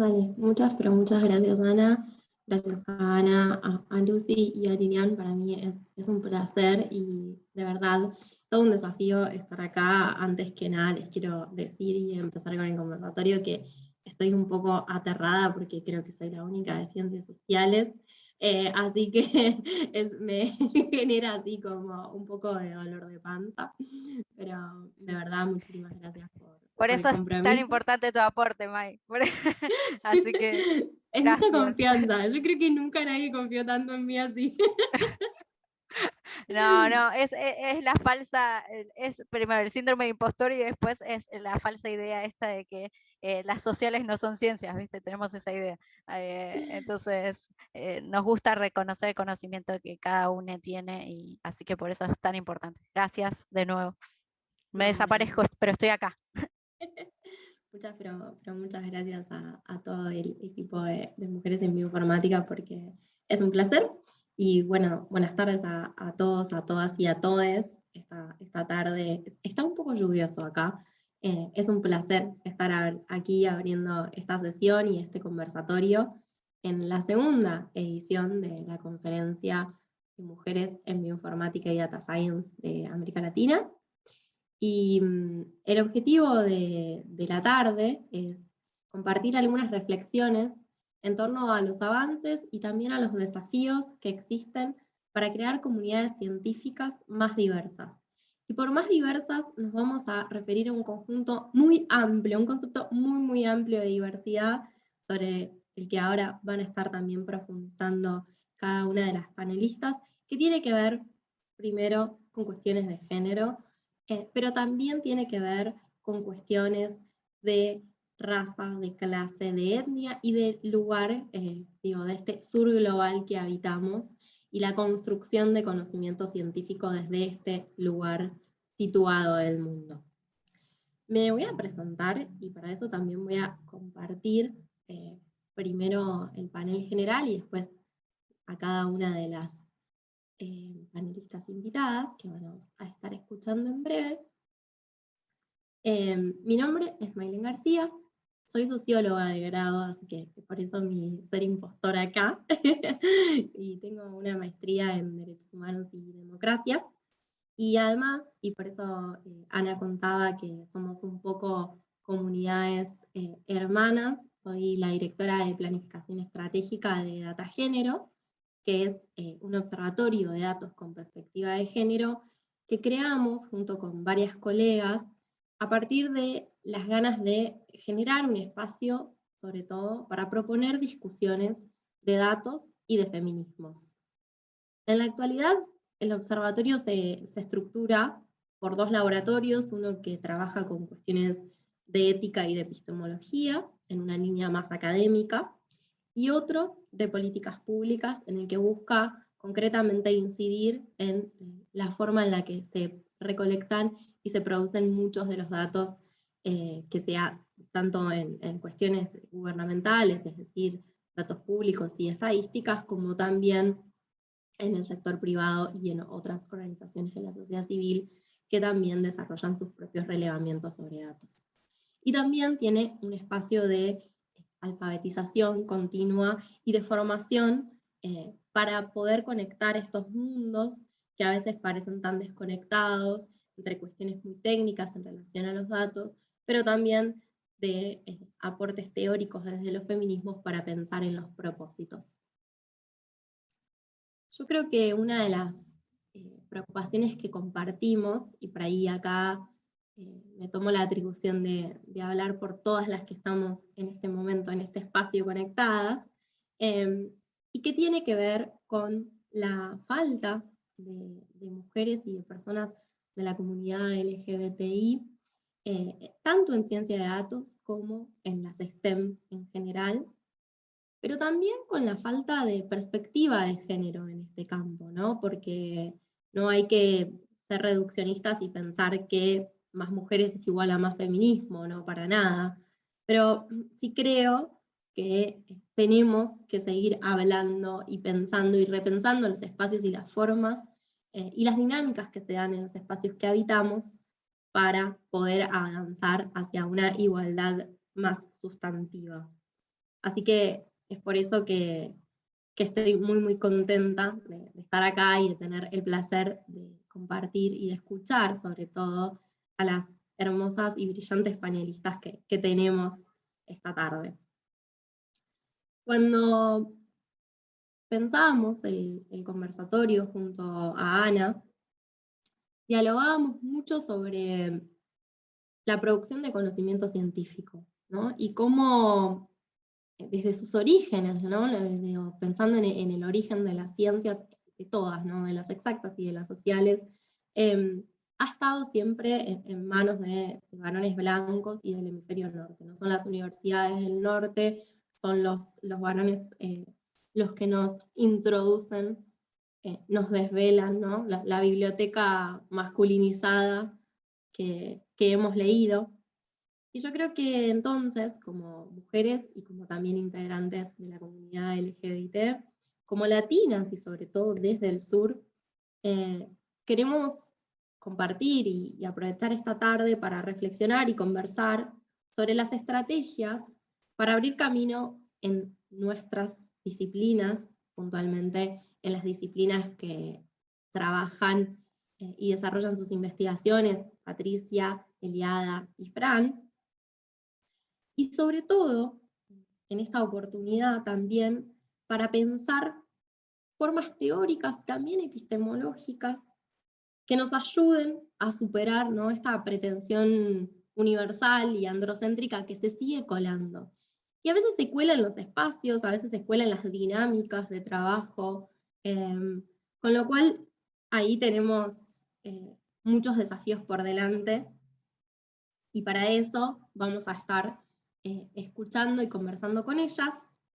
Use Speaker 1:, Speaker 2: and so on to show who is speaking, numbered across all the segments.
Speaker 1: Dale, muchas, pero muchas gracias, Ana. Gracias a Ana, a Lucy y a Lilian. Para mí es un placer y de verdad todo un desafío estar acá. Antes que nada, les quiero decir y empezar con el conversatorio que estoy un poco aterrada porque creo que soy la única de ciencias sociales. Así que me genera así como un poco de dolor de panza. Pero de verdad, muchísimas gracias
Speaker 2: Por
Speaker 1: por el
Speaker 2: eso es tan
Speaker 1: compromiso.
Speaker 2: importante tu aporte, Mai. Así que
Speaker 1: Es mucha
Speaker 2: gracias.
Speaker 1: confianza. Yo creo que nunca nadie confió tanto en mí así.
Speaker 2: No, no, es la falsa, es primero el síndrome de impostor y después es la falsa idea esta de que las sociales no son ciencias, ¿viste? Tenemos esa idea. Entonces, nos gusta reconocer el conocimiento que cada uno tiene y así que por eso es tan importante. Gracias de nuevo. Me
Speaker 1: No,
Speaker 2: desaparezco, pero estoy acá.
Speaker 1: muchas, pero muchas gracias a todo el equipo de Mujeres en Bioinformática porque es un placer. Y bueno, buenas tardes a todos, a todas y a todes. Esta tarde está un poco lluvioso acá. Es un placer estar aquí abriendo esta sesión y este conversatorio en la segunda edición de la conferencia de Mujeres en Bioinformática y Data Science de América Latina. Y el objetivo de la tarde es compartir algunas reflexiones en torno a los avances y también a los desafíos que existen para crear comunidades científicas más diversas. Y por más diversas nos vamos a referir a un conjunto muy amplio, un concepto muy, muy amplio de diversidad sobre el que ahora van a estar también profundizando cada una de las panelistas, que tiene que ver primero con cuestiones de género, pero también tiene que ver con cuestiones de raza, de clase, de etnia y de lugar, de este sur global que habitamos y la construcción de conocimiento científico desde este lugar situado del mundo. Me voy a presentar y para eso también voy a compartir primero el panel general y después a cada una de las panelistas invitadas que vamos a estar escuchando en breve. Mi nombre es Maylen García, soy socióloga de grado, así que por eso mi ser impostora acá, y tengo una maestría en Derechos Humanos y Democracia, y además, y por eso Ana contaba que somos un poco comunidades hermanas, soy la directora de Planificación Estratégica de Data Género, que es un observatorio de datos con perspectiva de género que creamos junto con varias colegas a partir de las ganas de generar un espacio, sobre todo, para proponer discusiones de datos y de feminismos. En la actualidad, el observatorio se estructura por dos laboratorios, uno que trabaja con cuestiones de ética y de epistemología, en una línea más académica, y otro de políticas públicas, en el que busca concretamente incidir en la forma en la que se recolectan y se producen muchos de los datos que sea tanto en cuestiones gubernamentales, es decir, datos públicos y estadísticas, como también en el sector privado y en otras organizaciones de la sociedad civil que también desarrollan sus propios relevamientos sobre datos. Y también tiene un espacio de alfabetización continua y de formación para poder conectar estos mundos que a veces parecen tan desconectados entre cuestiones muy técnicas en relación a los datos, pero también de aportes teóricos desde los feminismos para pensar en los propósitos. Yo creo que una de las preocupaciones que compartimos, y por ahí acá me tomo la atribución de hablar por todas las que estamos en este momento, en este espacio conectadas, y que tiene que ver con la falta de mujeres y de personas de la comunidad LGBTI, tanto en ciencia de datos como en las STEM en general, pero también con la falta de perspectiva de género en este campo, ¿no? Porque no hay que ser reduccionistas y pensar que más mujeres es igual a más feminismo, no, para nada. Pero sí creo que tenemos que seguir hablando y pensando y repensando los espacios y las formas y las dinámicas que se dan en los espacios que habitamos para poder avanzar hacia una igualdad más sustantiva. Así que es por eso que estoy muy, muy contenta de estar acá y de tener el placer de compartir y de escuchar, sobre todo, a las hermosas y brillantes panelistas que tenemos esta tarde. Cuando pensábamos el conversatorio junto a Ana, dialogábamos mucho sobre la producción de conocimiento científico, ¿no? Y cómo desde sus orígenes, ¿no? Pensando en el origen de las ciencias, de todas, ¿no? De las exactas y de las sociales, ha estado siempre en manos de varones blancos y del hemisferio norte, ¿no? Son las universidades del norte, son los varones los que nos introducen, nos desvelan, ¿no? La biblioteca masculinizada que hemos leído. Y yo creo que entonces, como mujeres y como también integrantes de la comunidad LGBT, como latinas y sobre todo desde el sur, queremos compartir y aprovechar esta tarde para reflexionar y conversar sobre las estrategias para abrir camino en nuestras disciplinas, puntualmente en las disciplinas que trabajan y desarrollan sus investigaciones, Patricia, Eliada y Fran, y sobre todo, en esta oportunidad también, para pensar formas teóricas, también epistemológicas, que nos ayuden a superar, ¿no?, esta pretensión universal y androcéntrica que se sigue colando. Y a veces se cuela en los espacios, a veces se cuela en las dinámicas de trabajo, con lo cual ahí tenemos muchos desafíos por delante, y para eso vamos a estar escuchando y conversando con ellas,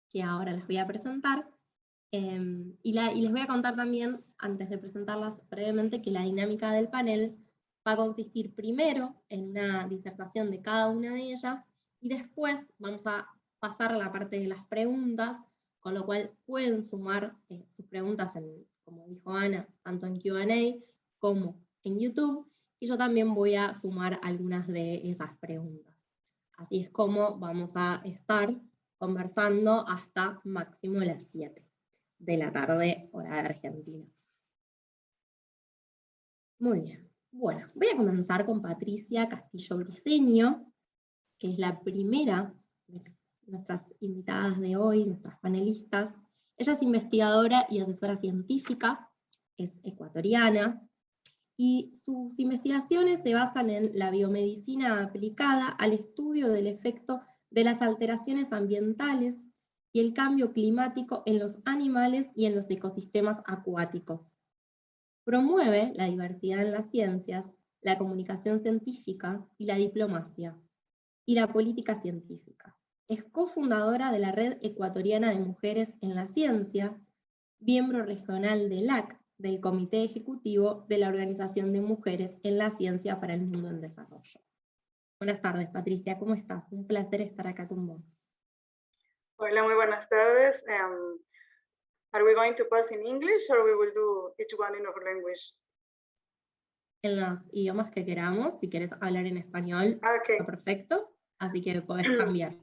Speaker 1: que ahora las voy a presentar, y les voy a contar también, antes de presentarlas brevemente, que la dinámica del panel va a consistir primero en una disertación de cada una de ellas, y después vamos a pasar a la parte de las preguntas, con lo cual pueden sumar sus preguntas, como dijo Ana, tanto en Q&A como en YouTube, y yo también voy a sumar algunas de esas preguntas. Así es como vamos a estar conversando hasta máximo las 7 de la tarde, hora de Argentina. Muy bien. Bueno, voy a comenzar con Patricia Castillo Briceño, que es la primera de nuestras invitadas de hoy, nuestras panelistas. Ella es investigadora y asesora científica, es ecuatoriana, y sus investigaciones se basan en la biomedicina aplicada al estudio del efecto de las alteraciones ambientales y el cambio climático en los animales y en los ecosistemas acuáticos. Promueve la diversidad en las ciencias, la comunicación científica y la diplomacia, y la política científica. Es cofundadora de la Red Ecuatoriana de Mujeres en la Ciencia, miembro regional del AC, del Comité Ejecutivo de la Organización de Mujeres en la Ciencia para el Mundo en Desarrollo. Buenas tardes, Patricia, ¿cómo estás? Un placer estar acá con vos.
Speaker 3: Hola, muy buenas tardes. Are we going to pass in English or we will do each one in our language?
Speaker 1: En los idiomas que queramos, si quieres hablar en español,
Speaker 3: Okay.
Speaker 1: está perfecto, así que podés cambiar.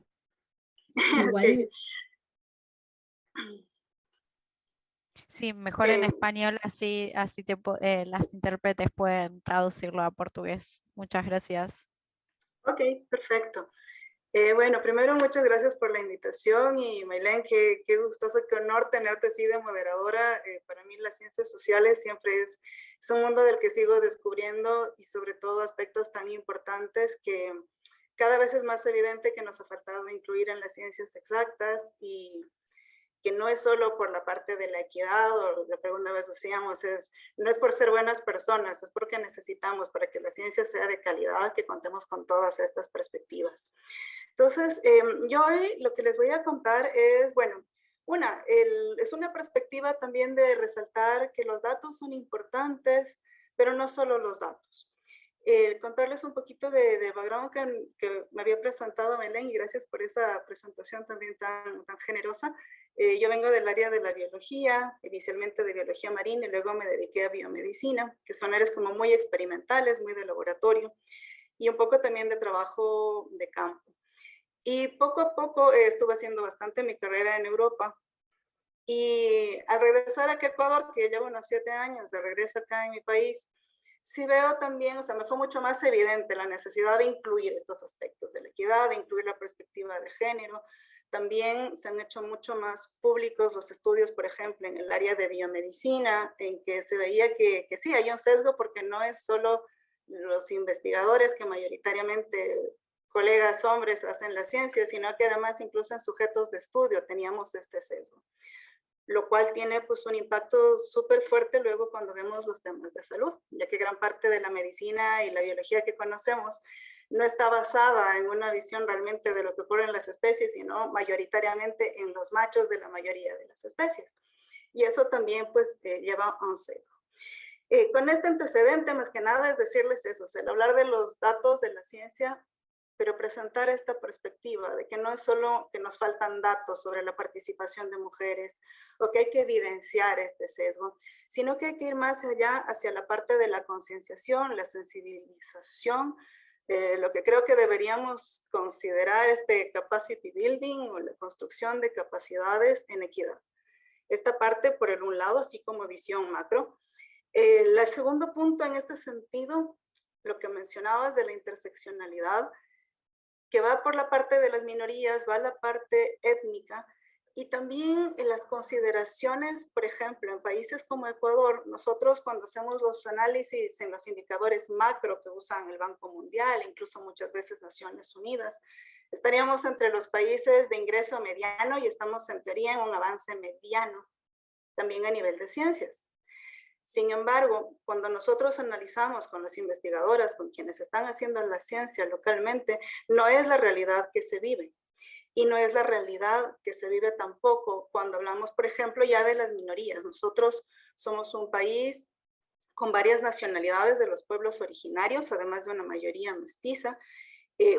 Speaker 1: Igual...
Speaker 3: Okay.
Speaker 2: Sí, mejor en español, así las intérpretes pueden traducirlo a portugués. Muchas gracias.
Speaker 3: Ok, perfecto. Bueno, primero muchas gracias por la invitación, y Maylén, qué gustoso, qué honor tenerte así de moderadora. Para mí las ciencias sociales siempre es un mundo del que sigo descubriendo, y sobre todo aspectos tan importantes que cada vez es más evidente que nos ha faltado incluir en las ciencias exactas, y que no es solo por la parte de la equidad, o lo que una vez decíamos, no es por ser buenas personas, es porque necesitamos, para que la ciencia sea de calidad, que contemos con todas estas perspectivas. Entonces, yo hoy lo que les voy a contar es, bueno, es una perspectiva también de resaltar que los datos son importantes, pero no solo los datos. Contarles un poquito de background que me había presentado Belén, y gracias por esa presentación también tan generosa. Yo vengo del área de la biología, inicialmente de biología marina, y luego me dediqué a biomedicina, que son áreas como muy experimentales, muy de laboratorio, y un poco también de trabajo de campo. Y poco a poco estuve haciendo bastante mi carrera en Europa. Y al regresar aquí a Ecuador, que llevo unos 7 años de regreso acá en mi país, sí veo también, o sea, me fue mucho más evidente la necesidad de incluir estos aspectos de la equidad, de incluir la perspectiva de género. También se han hecho mucho más públicos los estudios, por ejemplo, en el área de biomedicina, en que se veía que sí, hay un sesgo porque no es solo los investigadores que mayoritariamente colegas hombres hacen la ciencia, sino que además incluso en sujetos de estudio teníamos este sesgo, lo cual tiene pues un impacto súper fuerte luego cuando vemos los temas de salud, ya que gran parte de la medicina y la biología que conocemos no está basada en una visión realmente de lo que ocurre en las especies, sino mayoritariamente en los machos de la mayoría de las especies. Y eso también pues lleva a un sesgo. Con este antecedente, más que nada, es decirles eso, el hablar de los datos de la ciencia, pero presentar esta perspectiva de que no es solo que nos faltan datos sobre la participación de mujeres o que hay que evidenciar este sesgo, sino que hay que ir más allá hacia la parte de la concienciación, la sensibilización, lo que creo que deberíamos considerar este capacity building o la construcción de capacidades en equidad. Esta parte por el un lado, así como visión macro. El segundo punto en este sentido, lo que mencionabas de la interseccionalidad, que va por la parte de las minorías, va la parte étnica, y también en las consideraciones, por ejemplo, en países como Ecuador, nosotros cuando hacemos los análisis en los indicadores macro que usan el Banco Mundial, incluso muchas veces Naciones Unidas, estaríamos entre los países de ingreso mediano y estamos en teoría en un avance mediano, también a nivel de ciencias. Sin embargo, cuando nosotros analizamos con las investigadoras, con quienes están haciendo la ciencia localmente, no es la realidad que se vive. Y no es la realidad que se vive tampoco cuando hablamos, por ejemplo, ya de las minorías. Nosotros somos un país con varias nacionalidades de los pueblos originarios, además de una mayoría mestiza,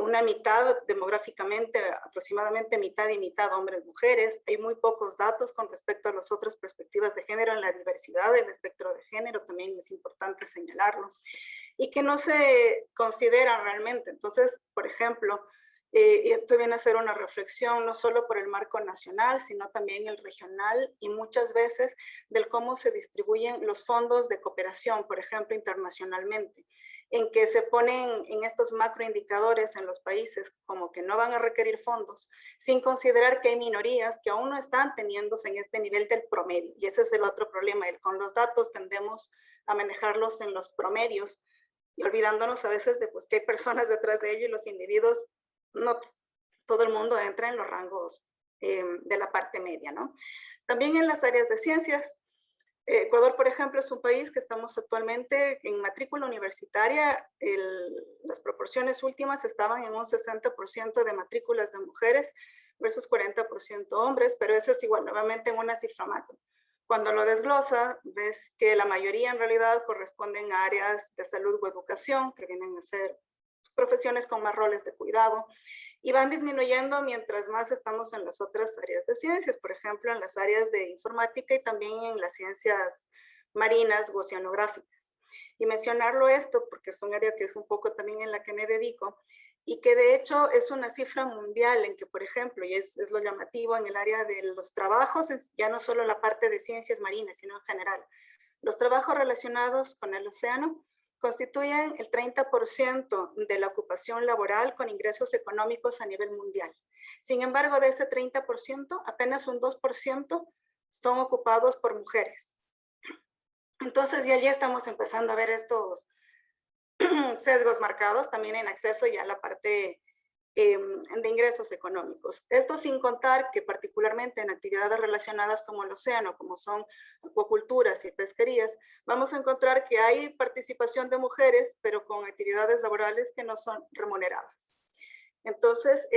Speaker 3: una mitad demográficamente, aproximadamente mitad y mitad hombres, mujeres. Hay muy pocos datos con respecto a las otras perspectivas de género en la diversidad del espectro de género, también es importante señalarlo, y que no se consideran realmente. Entonces, por ejemplo, esto viene a ser una reflexión no solo por el marco nacional, sino también el regional y muchas veces del cómo se distribuyen los fondos de cooperación, por ejemplo, internacionalmente, en que se ponen en estos macroindicadores en los países como que no van a requerir fondos, sin considerar que hay minorías que aún no están teniéndose en este nivel del promedio. Y ese es el otro problema, con los datos tendemos a manejarlos en los promedios y olvidándonos a veces de pues, que hay personas detrás de ellos y los individuos, no todo el mundo entra en los rangos de la parte media, ¿no? También en las áreas de ciencias, Ecuador, por ejemplo, es un país que estamos actualmente en matrícula universitaria, las proporciones últimas estaban en un 60% de matrículas de mujeres versus 40% hombres, pero eso es igual, nuevamente en una cifra macro. Cuando lo desglosa, ves que la mayoría en realidad corresponden a áreas de salud o educación, que vienen a ser profesiones con más roles de cuidado, y van disminuyendo mientras más estamos en las otras áreas de ciencias, por ejemplo, en las áreas de informática y también en las ciencias marinas o oceanográficas. Y mencionarlo esto porque es un área que es un poco también en la que me dedico y que de hecho es una cifra mundial en que, por ejemplo, y es lo llamativo en el área de los trabajos, ya no solo la parte de ciencias marinas, sino en general, los trabajos relacionados con el océano constituyen el 30% de la ocupación laboral con ingresos económicos a nivel mundial. Sin embargo, de ese 30%, apenas un 2% son ocupados por mujeres. Entonces, ya estamos empezando a ver estos sesgos marcados también en acceso ya a la parte de ingresos económicos. Esto sin contar que particularmente en actividades relacionadas como el océano, como son acuaculturas y pesquerías, vamos a encontrar que hay participación de mujeres, pero con actividades laborales que no son remuneradas. Entonces,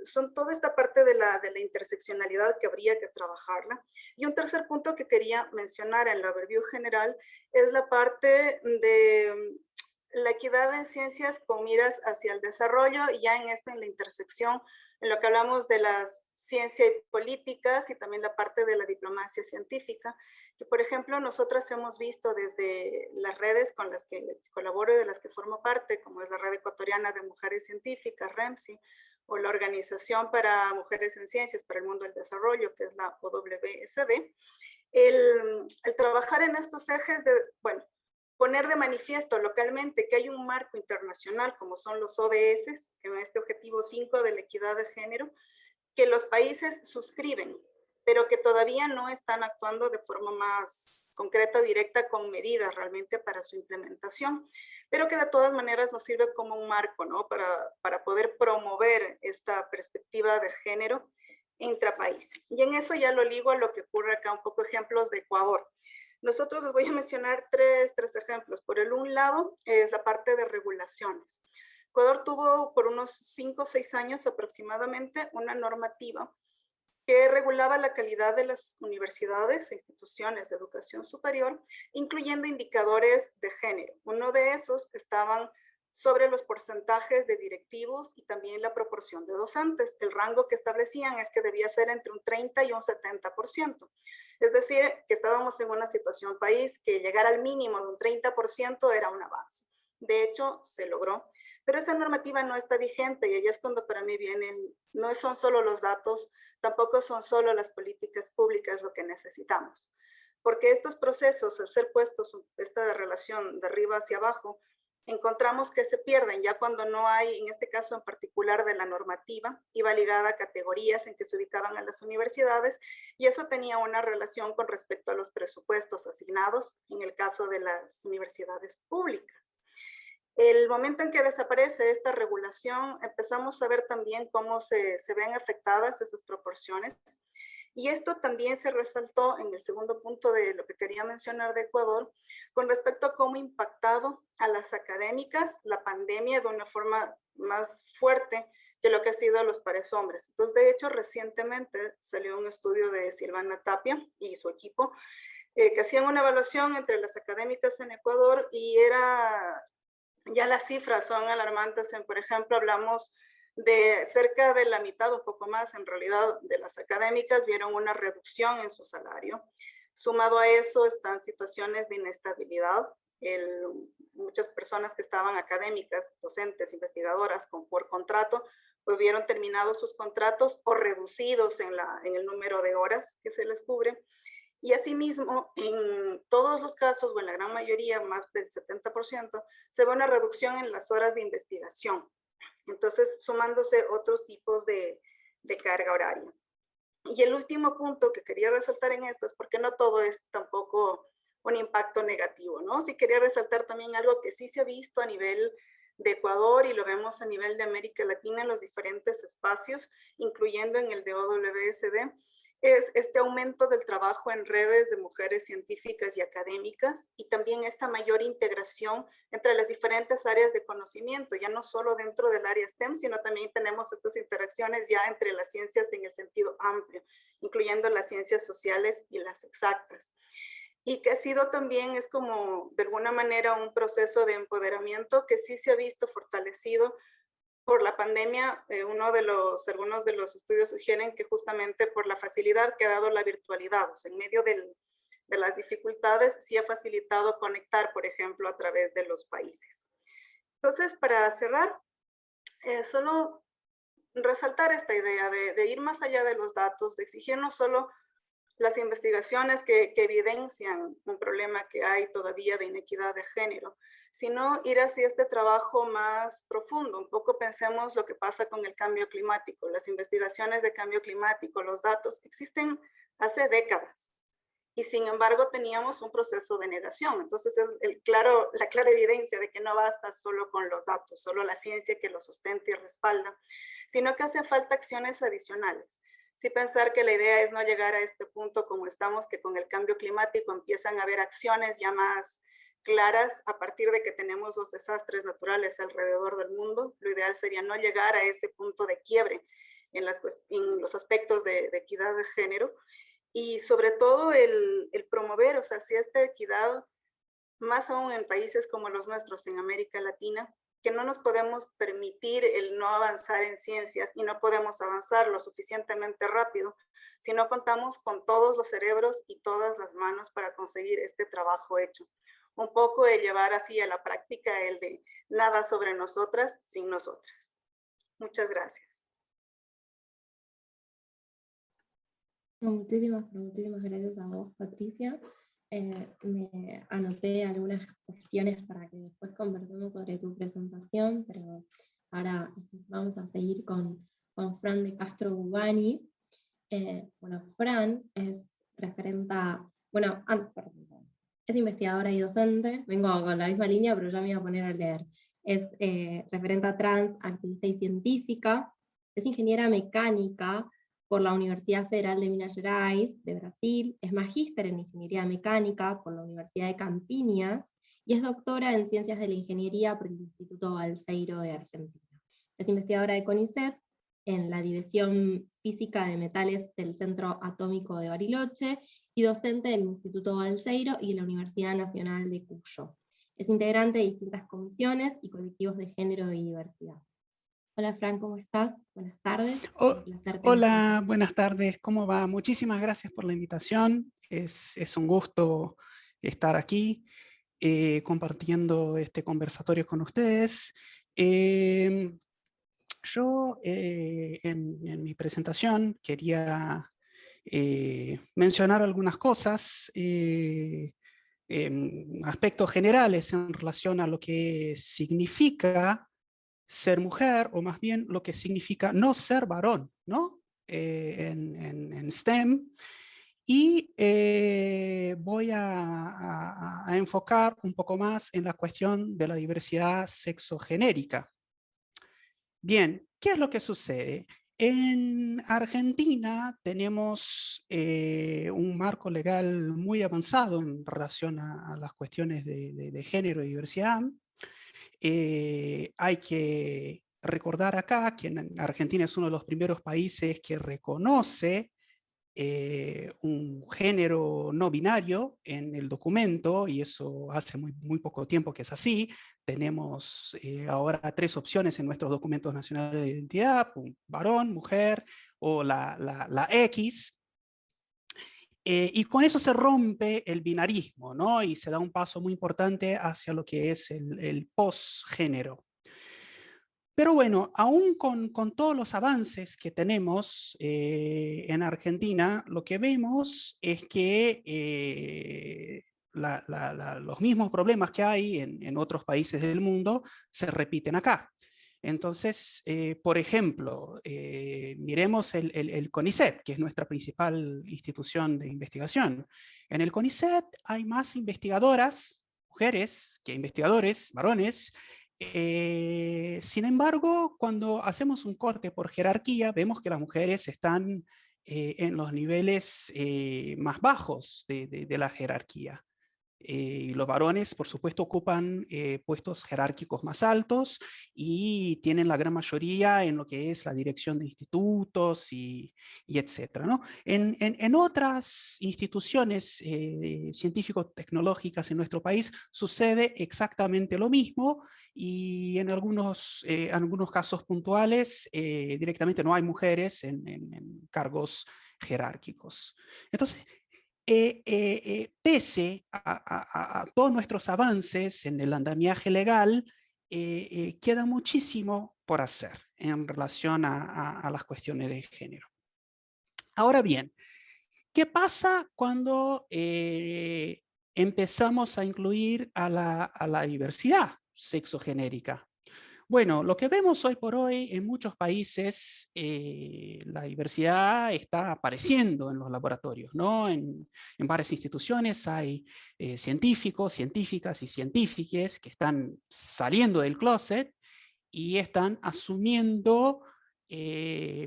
Speaker 3: son toda esta parte de la interseccionalidad que habría que trabajarla. Y un tercer punto que quería mencionar en la overview general es la parte de la equidad en ciencias con miras hacia el desarrollo y ya en esto en la intersección, en lo que hablamos de las ciencias y políticas y también la parte de la diplomacia científica, que por ejemplo nosotras hemos visto desde las redes con las que colaboro y de las que formo parte, como es la Red Ecuatoriana de Mujeres Científicas, REMCI, o la Organización para Mujeres en Ciencias para el Mundo del Desarrollo, que es la OWSD, el trabajar en estos ejes de, bueno, poner de manifiesto localmente que hay un marco internacional como son los ODS, en este objetivo 5 de la equidad de género, que los países suscriben, pero que todavía no están actuando de forma más concreta o directa con medidas realmente para su implementación, pero que de todas maneras nos sirve como un marco, ¿no? Para poder promover esta perspectiva de género intrapaís. Y en eso ya lo ligo a lo que ocurre acá, un poco ejemplos de Ecuador. Nosotros les voy a mencionar tres ejemplos. Por el un lado es la parte de regulaciones. Ecuador tuvo por unos 5 o 6 años aproximadamente una normativa que regulaba la calidad de las universidades e instituciones de educación superior, incluyendo indicadores de género. Uno de esos estaban sobre los porcentajes de directivos y también la proporción de docentes. El rango que establecían es que debía ser entre un 30 y un 70%. Es decir, que estábamos en una situación país que llegar al mínimo de un 30% era un avance. De hecho, se logró. Pero esa normativa no está vigente y ahí es cuando para mí vienen, no son solo los datos, tampoco son solo las políticas públicas lo que necesitamos. Porque estos procesos, al ser puestos esta relación de arriba hacia abajo, encontramos que se pierden ya cuando no hay, en este caso en particular de la normativa, iba ligada a categorías en que se ubicaban en las universidades y eso tenía una relación con respecto a los presupuestos asignados en el caso de las universidades públicas. El momento en que desaparece esta regulación, empezamos a ver también cómo se ven afectadas esas proporciones. Y esto también se resaltó en el segundo punto de lo que quería mencionar de Ecuador, con respecto a cómo ha impactado a las académicas la pandemia de una forma más fuerte que lo que ha sido a los pares hombres. Entonces, de hecho, recientemente salió un estudio de Silvana Tapia y su equipo, que hacían una evaluación entre las académicas en Ecuador y ya las cifras son alarmantes. Por ejemplo, hablamos de cerca de la mitad, un poco más en realidad, de las académicas vieron una reducción en su salario. Sumado a eso están situaciones de inestabilidad. Muchas personas que estaban académicas, docentes, investigadoras por contrato, pues vieron terminados sus contratos o reducidos en el número de horas que se les cubre. Y asimismo, en todos los casos, o en la gran mayoría, más del 70%, se ve una reducción en las horas de investigación. Entonces, sumándose otros tipos de carga horaria. Y el último punto que quería resaltar en esto es porque no todo es tampoco un impacto negativo, ¿no? Sí quería resaltar también algo que sí se ha visto a nivel de Ecuador y lo vemos a nivel de América Latina en los diferentes espacios, incluyendo en el de OWSD, es este aumento del trabajo en redes de mujeres científicas y académicas y también esta mayor integración entre las diferentes áreas de conocimiento, ya no solo dentro del área STEM, sino también tenemos estas interacciones ya entre las ciencias en el sentido amplio, incluyendo las ciencias sociales y las exactas. Y que ha sido también, es como de alguna manera un proceso de empoderamiento que sí se ha visto fortalecido por la pandemia. Algunos de los estudios sugieren que justamente por la facilidad que ha dado la virtualidad, o sea, en medio de las dificultades, sí ha facilitado conectar, por ejemplo, a través de los países. Entonces, para cerrar, solo resaltar esta idea de ir más allá de los datos, de exigir no solo las investigaciones que evidencian un problema que hay todavía de inequidad de género, sino ir hacia este trabajo más profundo. Un poco pensemos lo que pasa con el cambio climático. Las investigaciones de cambio climático, los datos, existen hace décadas. Y sin embargo teníamos un proceso de negación. Entonces es la clara evidencia de que no basta solo con los datos, solo la ciencia que los sustenta y respalda, sino que hace falta acciones adicionales. Sí pensar que la idea es no llegar a este punto como estamos, que con el cambio climático empiezan a haber acciones ya más claras a partir de que tenemos los desastres naturales alrededor del mundo. Lo ideal sería no llegar a ese punto de quiebre en los aspectos de equidad de género y sobre todo el promover, o sea, si esta equidad, más aún en países como los nuestros en América Latina, que no nos podemos permitir el no avanzar en ciencias y no podemos avanzar lo suficientemente rápido si no contamos con todos los cerebros y todas las manos para conseguir este trabajo hecho. Un poco de llevar así a la práctica el de nada sobre nosotras sin nosotras. Muchas gracias.
Speaker 1: No, muchísimas gracias a vos, Patricia. Me anoté algunas cuestiones para que después conversemos sobre tu presentación, pero ahora vamos a seguir con Fran de Castro Bubani. Bueno, Fran es referenta, bueno, perdón, es investigadora y docente, vengo con la misma línea, pero ya me voy a poner a leer. Es referenta trans, activista y científica, es ingeniera mecánica por la Universidad Federal de Minas Gerais, de Brasil, es magíster en Ingeniería Mecánica por la Universidad de Campinas, y es doctora en Ciencias de la Ingeniería por el Instituto Balseiro de Argentina. Es investigadora de CONICET en la División Física de Metales del Centro Atómico de Bariloche, y docente del Instituto Balseiro y la Universidad Nacional de Cuyo. Es integrante de distintas comisiones y colectivos de género y diversidad. Hola Fran, ¿cómo estás? Buenas tardes. Un placer
Speaker 4: Hola, buenas tardes, ¿cómo va? Muchísimas gracias por la invitación. Es un gusto estar aquí compartiendo este conversatorio con ustedes. Yo en mi presentación quería mencionar algunas cosas, aspectos generales en relación a lo que significa ser mujer, o más bien lo que significa no ser varón, ¿no? En STEM. Y voy a enfocar un poco más en la cuestión de la diversidad sexogenérica. Bien, ¿qué es lo que sucede? En Argentina tenemos un marco legal muy avanzado en relación a las cuestiones de género y diversidad. Hay que recordar acá que en Argentina es uno de los primeros países que reconoce un género no binario en el documento, y eso hace muy poco tiempo que es así. Tenemos ahora 3 opciones en nuestros documentos nacionales de identidad: varón, mujer o la X. Y con eso se rompe el binarismo, ¿no? Y se da un paso muy importante hacia lo que es el posgénero. Pero bueno, aún con todos los avances que tenemos en Argentina, lo que vemos es que los mismos problemas que hay en otros países del mundo se repiten acá. Entonces, por ejemplo, miremos el CONICET, que es nuestra principal institución de investigación. En el CONICET hay más investigadoras, mujeres, que investigadores, varones. Sin embargo, cuando hacemos un corte por jerarquía, vemos que las mujeres están en los niveles más bajos de la jerarquía. Y los varones, por supuesto, ocupan puestos jerárquicos más altos y tienen la gran mayoría en lo que es la dirección de institutos y etcétera, ¿no? En otras instituciones científico-tecnológicas en nuestro país sucede exactamente lo mismo, y en algunos casos puntuales directamente no hay mujeres en cargos jerárquicos. Entonces, pese a todos nuestros avances en el andamiaje legal, queda muchísimo por hacer en relación a las cuestiones de género. Ahora bien, ¿qué pasa cuando empezamos a incluir a la diversidad sexogenérica? Bueno, lo que vemos hoy por hoy en muchos países, la diversidad está apareciendo en los laboratorios, ¿no? En varias instituciones hay científicos, científicas y científiques que están saliendo del closet y están asumiendo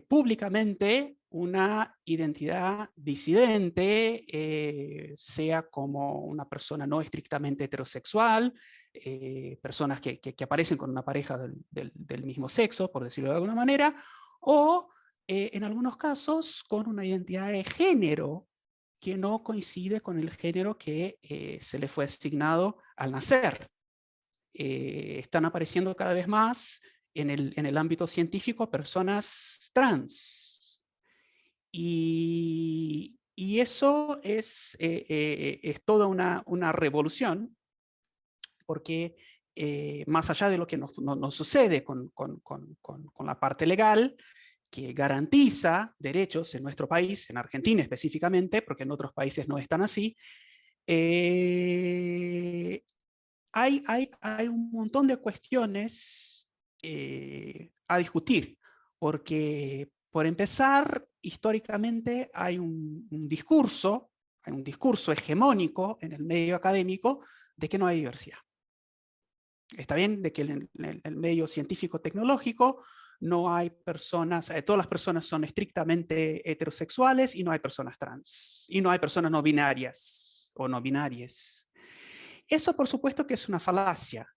Speaker 4: públicamente una identidad disidente, sea como una persona no estrictamente heterosexual, personas que aparecen con una pareja del mismo sexo, por decirlo de alguna manera, o en algunos casos con una identidad de género que no coincide con el género que se le fue asignado al nacer. Están apareciendo cada vez más en el ámbito científico personas trans. Y eso es toda una revolución, porque más allá de lo que nos sucede con la parte legal, que garantiza derechos en nuestro país, en Argentina específicamente, porque en otros países no están así, hay un montón de cuestiones a discutir, porque por empezar, históricamente hay un discurso hegemónico en el medio académico de que no hay diversidad. Está bien de que en el medio científico-tecnológico no hay personas, todas las personas son estrictamente heterosexuales y no hay personas trans, y no hay personas no binarias o no binarias. Eso por supuesto que es una falacia,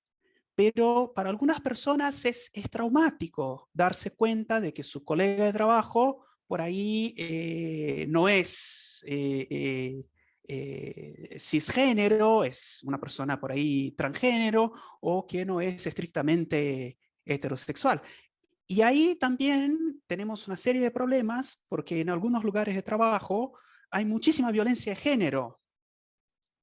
Speaker 4: pero para algunas personas es traumático darse cuenta de que su colega de trabajo por ahí no es cisgénero, es una persona por ahí transgénero, o que no es estrictamente heterosexual. Y ahí también tenemos una serie de problemas, porque en algunos lugares de trabajo hay muchísima violencia de género,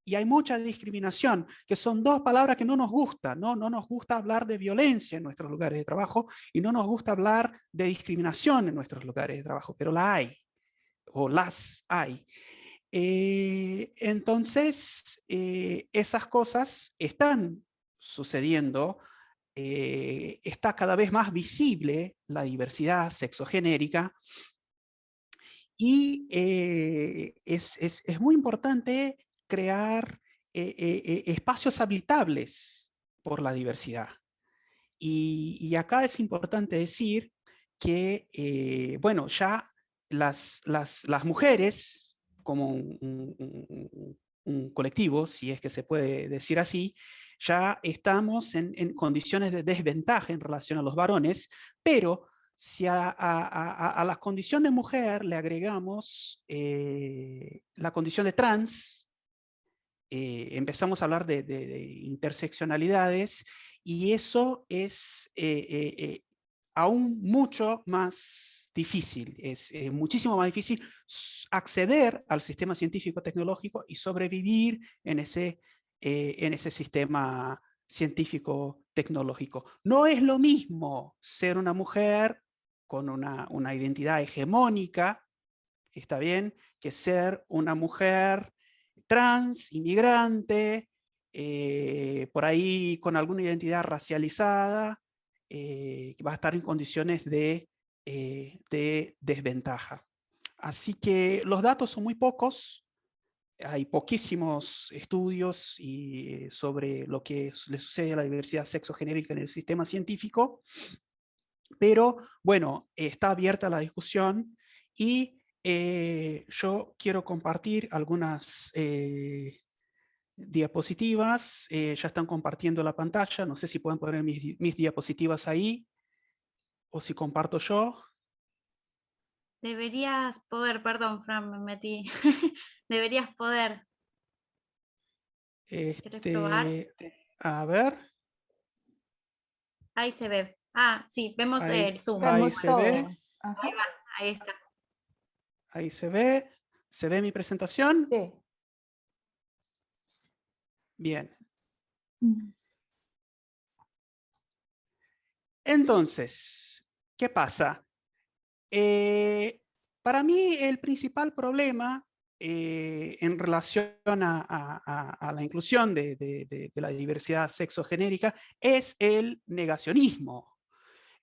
Speaker 4: y hay mucha discriminación, que son dos palabras que no nos gustan, ¿no? No nos gusta hablar de violencia en nuestros lugares de trabajo, y no nos gusta hablar de discriminación en nuestros lugares de trabajo, pero la hay, o las hay. Entonces, esas cosas están sucediendo, está cada vez más visible la diversidad sexogenérica, y es muy importante crear espacios habitables por la diversidad. Y acá es importante decir que, bueno, ya las mujeres, como un colectivo, si es que se puede decir así, ya estamos en condiciones de desventaja en relación a los varones, pero si a la condición de mujer le agregamos la condición de trans, empezamos a hablar de interseccionalidades, y eso es aún mucho más difícil, es muchísimo más difícil acceder al sistema científico-tecnológico y sobrevivir en ese sistema científico-tecnológico. No es lo mismo ser una mujer con una identidad hegemónica, ¿está bien?, que ser una mujer trans, inmigrante, por ahí con alguna identidad racializada, que va a estar en condiciones de desventaja. Así que los datos son muy pocos, hay poquísimos estudios sobre lo que le sucede a la diversidad sexogenérica en el sistema científico, pero bueno, está abierta la discusión, y yo quiero compartir algunas diapositivas. Ya están compartiendo la pantalla, no sé si pueden poner mis diapositivas ahí, o si comparto yo.
Speaker 2: Deberías poder, perdón, Fran, me metí. Deberías poder. ¿Querés probar?
Speaker 4: A ver.
Speaker 2: Ahí se ve. Ah, sí, vemos
Speaker 4: Ahí,
Speaker 2: el Zoom.
Speaker 4: ahí se ve.
Speaker 2: Ahí va, ahí está.
Speaker 4: Ahí se ve. ¿Se ve mi presentación?
Speaker 5: Sí.
Speaker 4: Bien. Entonces, ¿qué pasa? Para mí el principal problema en relación a la inclusión de la diversidad sexogenérica es el negacionismo.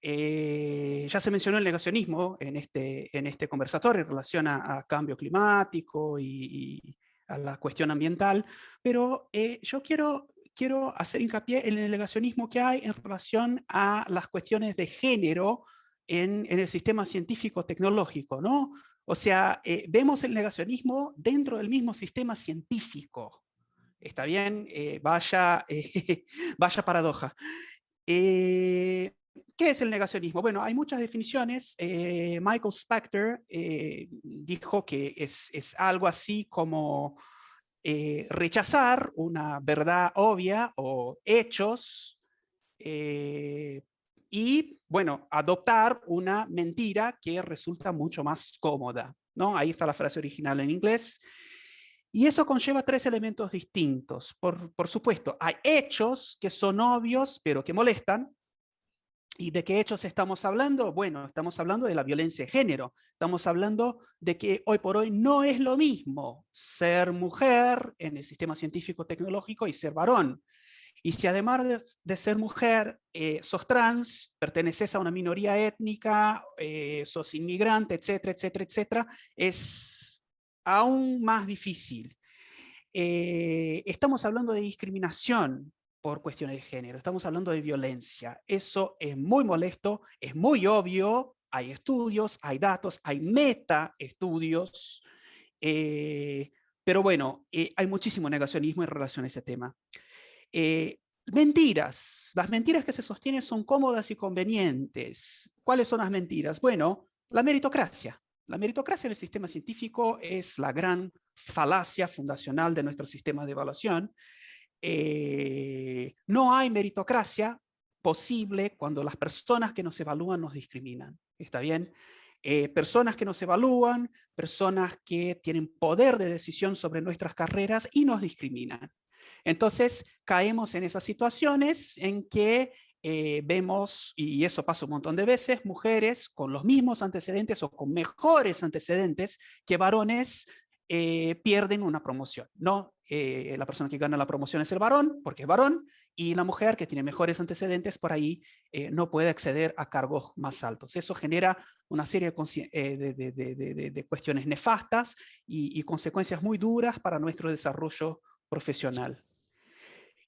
Speaker 4: Ya se mencionó el negacionismo en este conversatorio en relación a cambio climático y a la cuestión ambiental, pero yo quiero hacer hincapié en el negacionismo que hay en relación a las cuestiones de género en el sistema científico-tecnológico, ¿no? O sea, vemos el negacionismo dentro del mismo sistema científico. ¿Está bien? Vaya paradoja. ¿Qué es el negacionismo? Bueno, hay muchas definiciones. Michael Specter dijo que es algo así como rechazar una verdad obvia o hechos, y, bueno, adoptar una mentira que resulta mucho más cómoda, ¿no? Ahí está la frase original en inglés. Y eso conlleva tres elementos distintos. Por supuesto, hay hechos que son obvios, pero que molestan. ¿Y de qué hechos estamos hablando? Bueno, estamos hablando de la violencia de género. Estamos hablando de que hoy por hoy no es lo mismo ser mujer en el sistema científico-tecnológico y ser varón. Y si además de ser mujer, sos trans, perteneces a una minoría étnica, sos inmigrante, etcétera, etcétera, etcétera, es aún más difícil. Estamos hablando de discriminación por cuestiones de género, estamos hablando de violencia. Eso es muy molesto, es muy obvio, hay estudios, hay datos, hay meta-estudios, pero bueno, hay muchísimo negacionismo en relación a ese tema. Mentiras. Las mentiras que se sostienen son cómodas y convenientes. ¿Cuáles son las mentiras? Bueno, la meritocracia. La meritocracia en el sistema científico es la gran falacia fundacional de nuestro sistema de evaluación. No hay meritocracia posible cuando las personas que nos evalúan nos discriminan. ¿Está bien? Personas que nos evalúan, personas que tienen poder de decisión sobre nuestras carreras y nos discriminan. Entonces caemos en esas situaciones en que vemos, y eso pasa un montón de veces, mujeres con los mismos antecedentes o con mejores antecedentes que varones pierden una promoción, ¿no? La persona que gana la promoción es el varón, porque es varón, y la mujer que tiene mejores antecedentes por ahí no puede acceder a cargos más altos. Eso genera una serie de cuestiones nefastas y consecuencias muy duras para nuestro desarrollo profesional.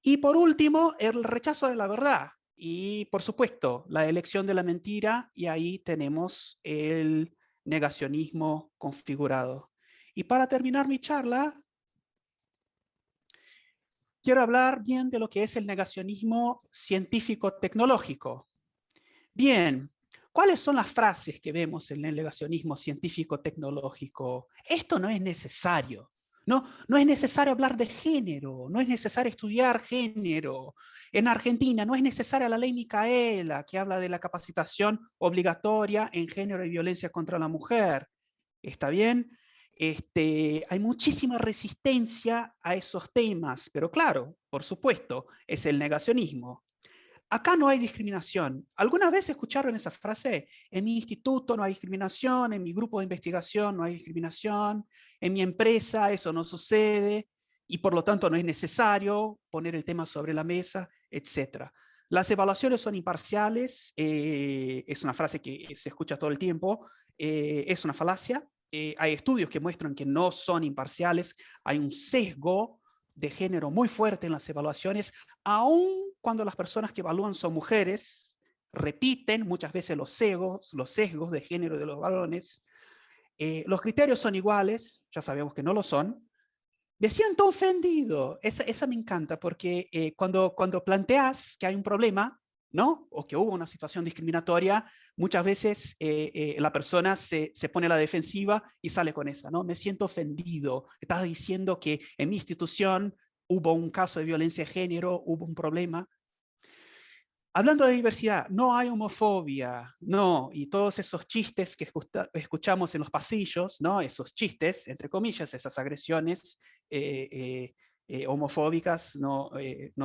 Speaker 4: Y por último, el rechazo de la verdad. Y por supuesto, la elección de la mentira, y ahí tenemos el negacionismo configurado. Y para terminar mi charla, quiero hablar bien de lo que es el negacionismo científico-tecnológico. Bien, ¿cuáles son las frases que vemos en el negacionismo científico-tecnológico? Esto no es necesario. No es necesario hablar de género, no es necesario estudiar género. En Argentina no es necesaria la ley Micaela, que habla de la capacitación obligatoria en género y violencia contra la mujer. ¿Está bien? Hay muchísima resistencia a esos temas, pero claro, por supuesto, es el negacionismo. Acá no hay discriminación. ¿Alguna vez escucharon esa frase? En mi instituto no hay discriminación, en mi grupo de investigación no hay discriminación, en mi empresa eso no sucede y por lo tanto no es necesario poner el tema sobre la mesa, etc. Las evaluaciones son imparciales, es una frase que se escucha todo el tiempo, es una falacia. Hay estudios que muestran que no son imparciales, hay un sesgo de género muy fuerte en las evaluaciones, aun cuando las personas que evalúan son mujeres, repiten muchas veces los sesgos de género de los varones. Los criterios son iguales, ya sabemos que no lo son. Me siento ofendido, esa me encanta, porque cuando planteas que hay un problema, ¿no? O que hubo una situación discriminatoria, muchas veces la persona se pone a la defensiva y sale con esa, ¿no? Me siento ofendido, estás diciendo que en mi institución hubo un caso de violencia de género, hubo un problema. Hablando de diversidad, no hay homofobia, no, y todos esos chistes que escuchamos en los pasillos, ¿no? Esos chistes, entre comillas, esas agresiones homofóbicas no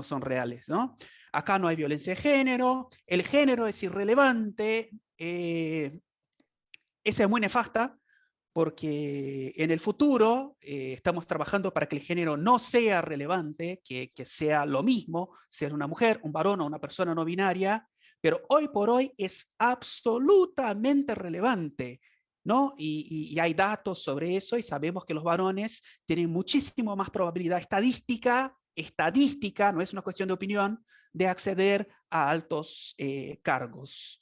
Speaker 4: son reales, ¿no? Acá no hay violencia de género, el género es irrelevante, esa es muy nefasta, porque en el futuro estamos trabajando para que el género no sea relevante, que sea lo mismo, ser una mujer, un varón o una persona no binaria, pero hoy por hoy es absolutamente relevante, ¿no? Y hay datos sobre eso y sabemos que los varones tienen muchísimo más probabilidad estadística, no es una cuestión de opinión, de acceder a altos cargos.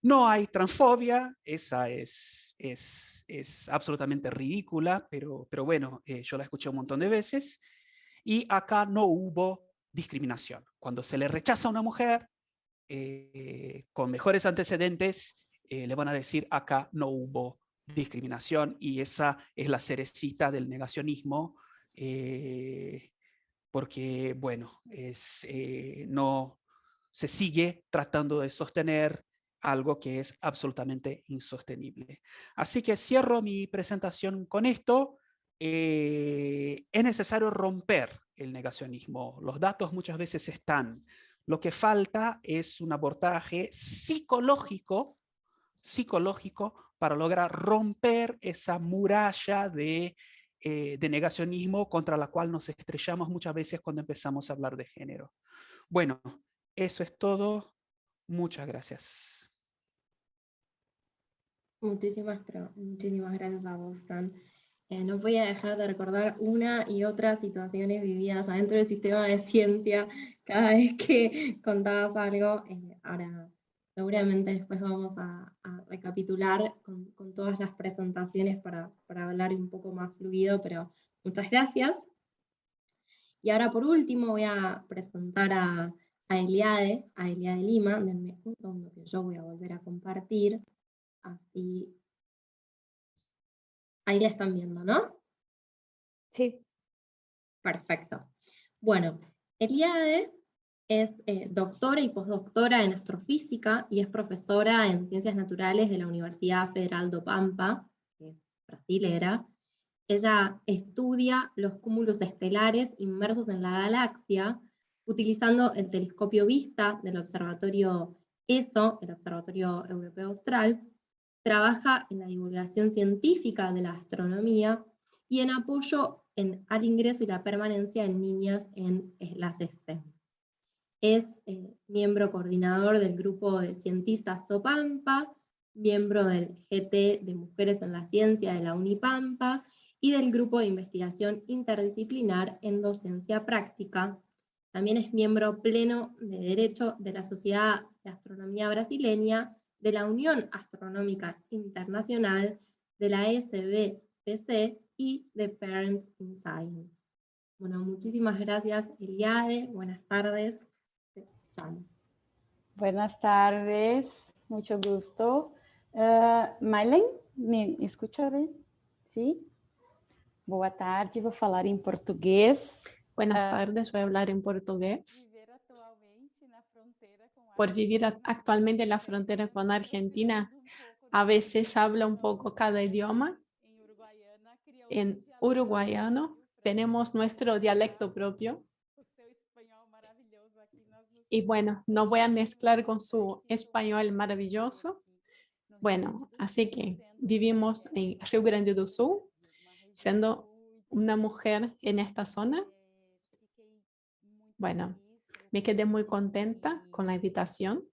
Speaker 4: No hay transfobia, esa es absolutamente ridícula, pero bueno, yo la escuché un montón de veces. Y acá no hubo discriminación. Cuando se le rechaza a una mujer con mejores antecedentes, le van a decir acá no hubo discriminación, y esa es la cerecita del negacionismo, porque bueno, no se sigue tratando de sostener algo que es absolutamente insostenible. Así que cierro mi presentación con esto. Es necesario romper el negacionismo. Los datos muchas veces están. Lo que falta es un abordaje psicológico para lograr romper esa muralla de negacionismo contra la cual nos estrellamos muchas veces cuando empezamos a hablar de género. Bueno, eso es todo. Muchas gracias.
Speaker 1: Muchísimas gracias a vos, Fran. No voy a dejar de recordar una y otras situaciones vividas adentro del sistema de ciencia cada vez que contabas algo. Ahora, seguramente después vamos a recapitular con todas las presentaciones para hablar un poco más fluido, pero muchas gracias. Y ahora por último voy a presentar a Eliade Lima. Denme un segundo que yo voy a volver a compartir. Así. Ahí la están viendo, ¿no?
Speaker 5: Sí.
Speaker 1: Perfecto. Bueno, Eliade es doctora y postdoctora en astrofísica y es profesora en ciencias naturales de la Universidad Federal do Pampa, que es brasilera. Ella estudia los cúmulos estelares inmersos en la galaxia utilizando el telescopio VISTA del observatorio ESO, el Observatorio Europeo Austral. Trabaja en la divulgación científica de la astronomía y en apoyo al ingreso y la permanencia en niñas en las STEM. Es miembro coordinador del grupo de cientistas Topampa, miembro del GT de Mujeres en la Ciencia de la Unipampa y del grupo de investigación interdisciplinar en docencia práctica. También es miembro pleno de Derecho de la Sociedad de Astronomía Brasileña, de la Unión Astronómica Internacional, de la SBPC y de Parents in Science. Bueno, muchísimas gracias, Eliade. Buenas tardes. Te escuchamos.
Speaker 5: Buenas tardes, mucho gusto. Mailen, me escucha bem? Sim? Boa tarde, vou falar em português.
Speaker 6: Buenas tardes, voy a hablar en portugués. Por vivir actualmente en la frontera con Argentina, a veces hablo un poco cada idioma. En uruguayano tenemos nuestro dialecto propio. Y bueno, no voy a mezclar con su español maravilloso. Bueno, así que vivimos en Río Grande do Sul, siendo una mujer en esta zona. Bueno, me quedé muy contenta con la invitación,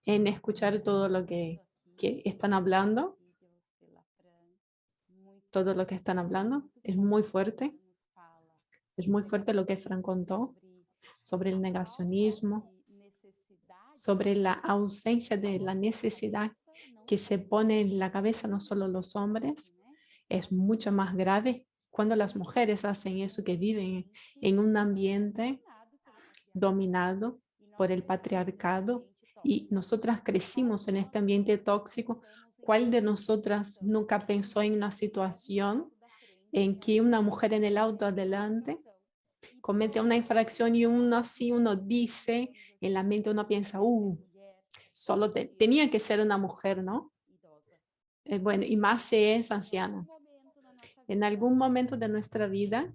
Speaker 6: en escuchar todo lo que están hablando. Todo lo que están hablando es muy fuerte. Es muy fuerte lo que Fran contó sobre el negacionismo, sobre la ausencia de la necesidad que se pone en la cabeza no solo los hombres. Es mucho más grave cuando las mujeres hacen eso, que viven en un ambiente dominado por el patriarcado y nosotras crecimos en este ambiente tóxico. ¿Cuál de nosotras nunca pensó en una situación en que una mujer en el auto adelante comete una infracción y uno dice, en la mente uno piensa, solo tenía que ser una mujer, ¿no? Bueno, y más si es anciana. En algún momento de nuestra vida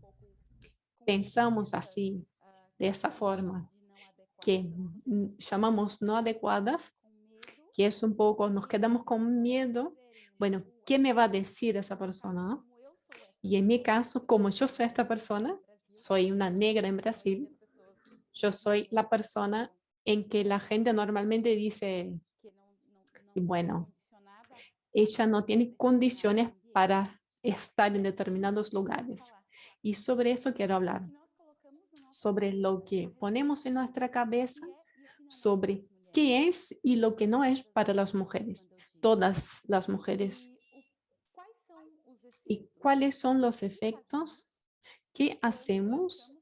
Speaker 6: pensamos así, de esa forma, que llamamos no adecuadas, que es un poco, nos quedamos con miedo. Bueno, ¿qué me va a decir esa persona, no? Y en mi caso, como yo soy esta persona, soy una negra en Brasil, yo soy la persona en que la gente normalmente dice, bueno, ella no tiene condiciones para estar en determinados lugares. Y sobre eso quiero hablar, sobre lo que ponemos en nuestra cabeza, sobre qué es y lo que no es para las mujeres, todas las mujeres. ¿Y cuáles son los efectos que hacemos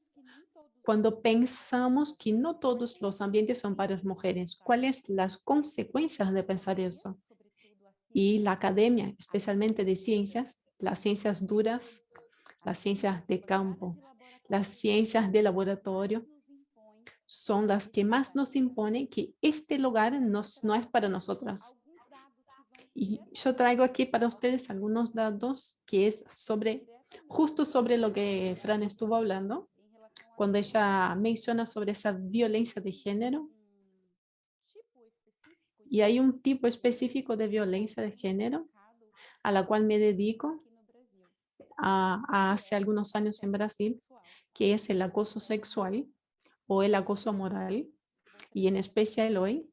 Speaker 6: cuando pensamos que no todos los ambientes son para las mujeres? ¿Cuáles son las consecuencias de pensar eso? Y la academia, especialmente de ciencias, las ciencias duras, las ciencias de campo, las ciencias de laboratorio, son las que más nos imponen que este lugar no es para nosotras. Y yo traigo aquí para ustedes algunos datos que es justo sobre lo que Fran estuvo hablando, cuando ella menciona sobre esa violencia de género. Y hay un tipo específico de violencia de género a la cual me dedico hace algunos años en Brasil, que es el acoso sexual o el acoso moral. Y en especial hoy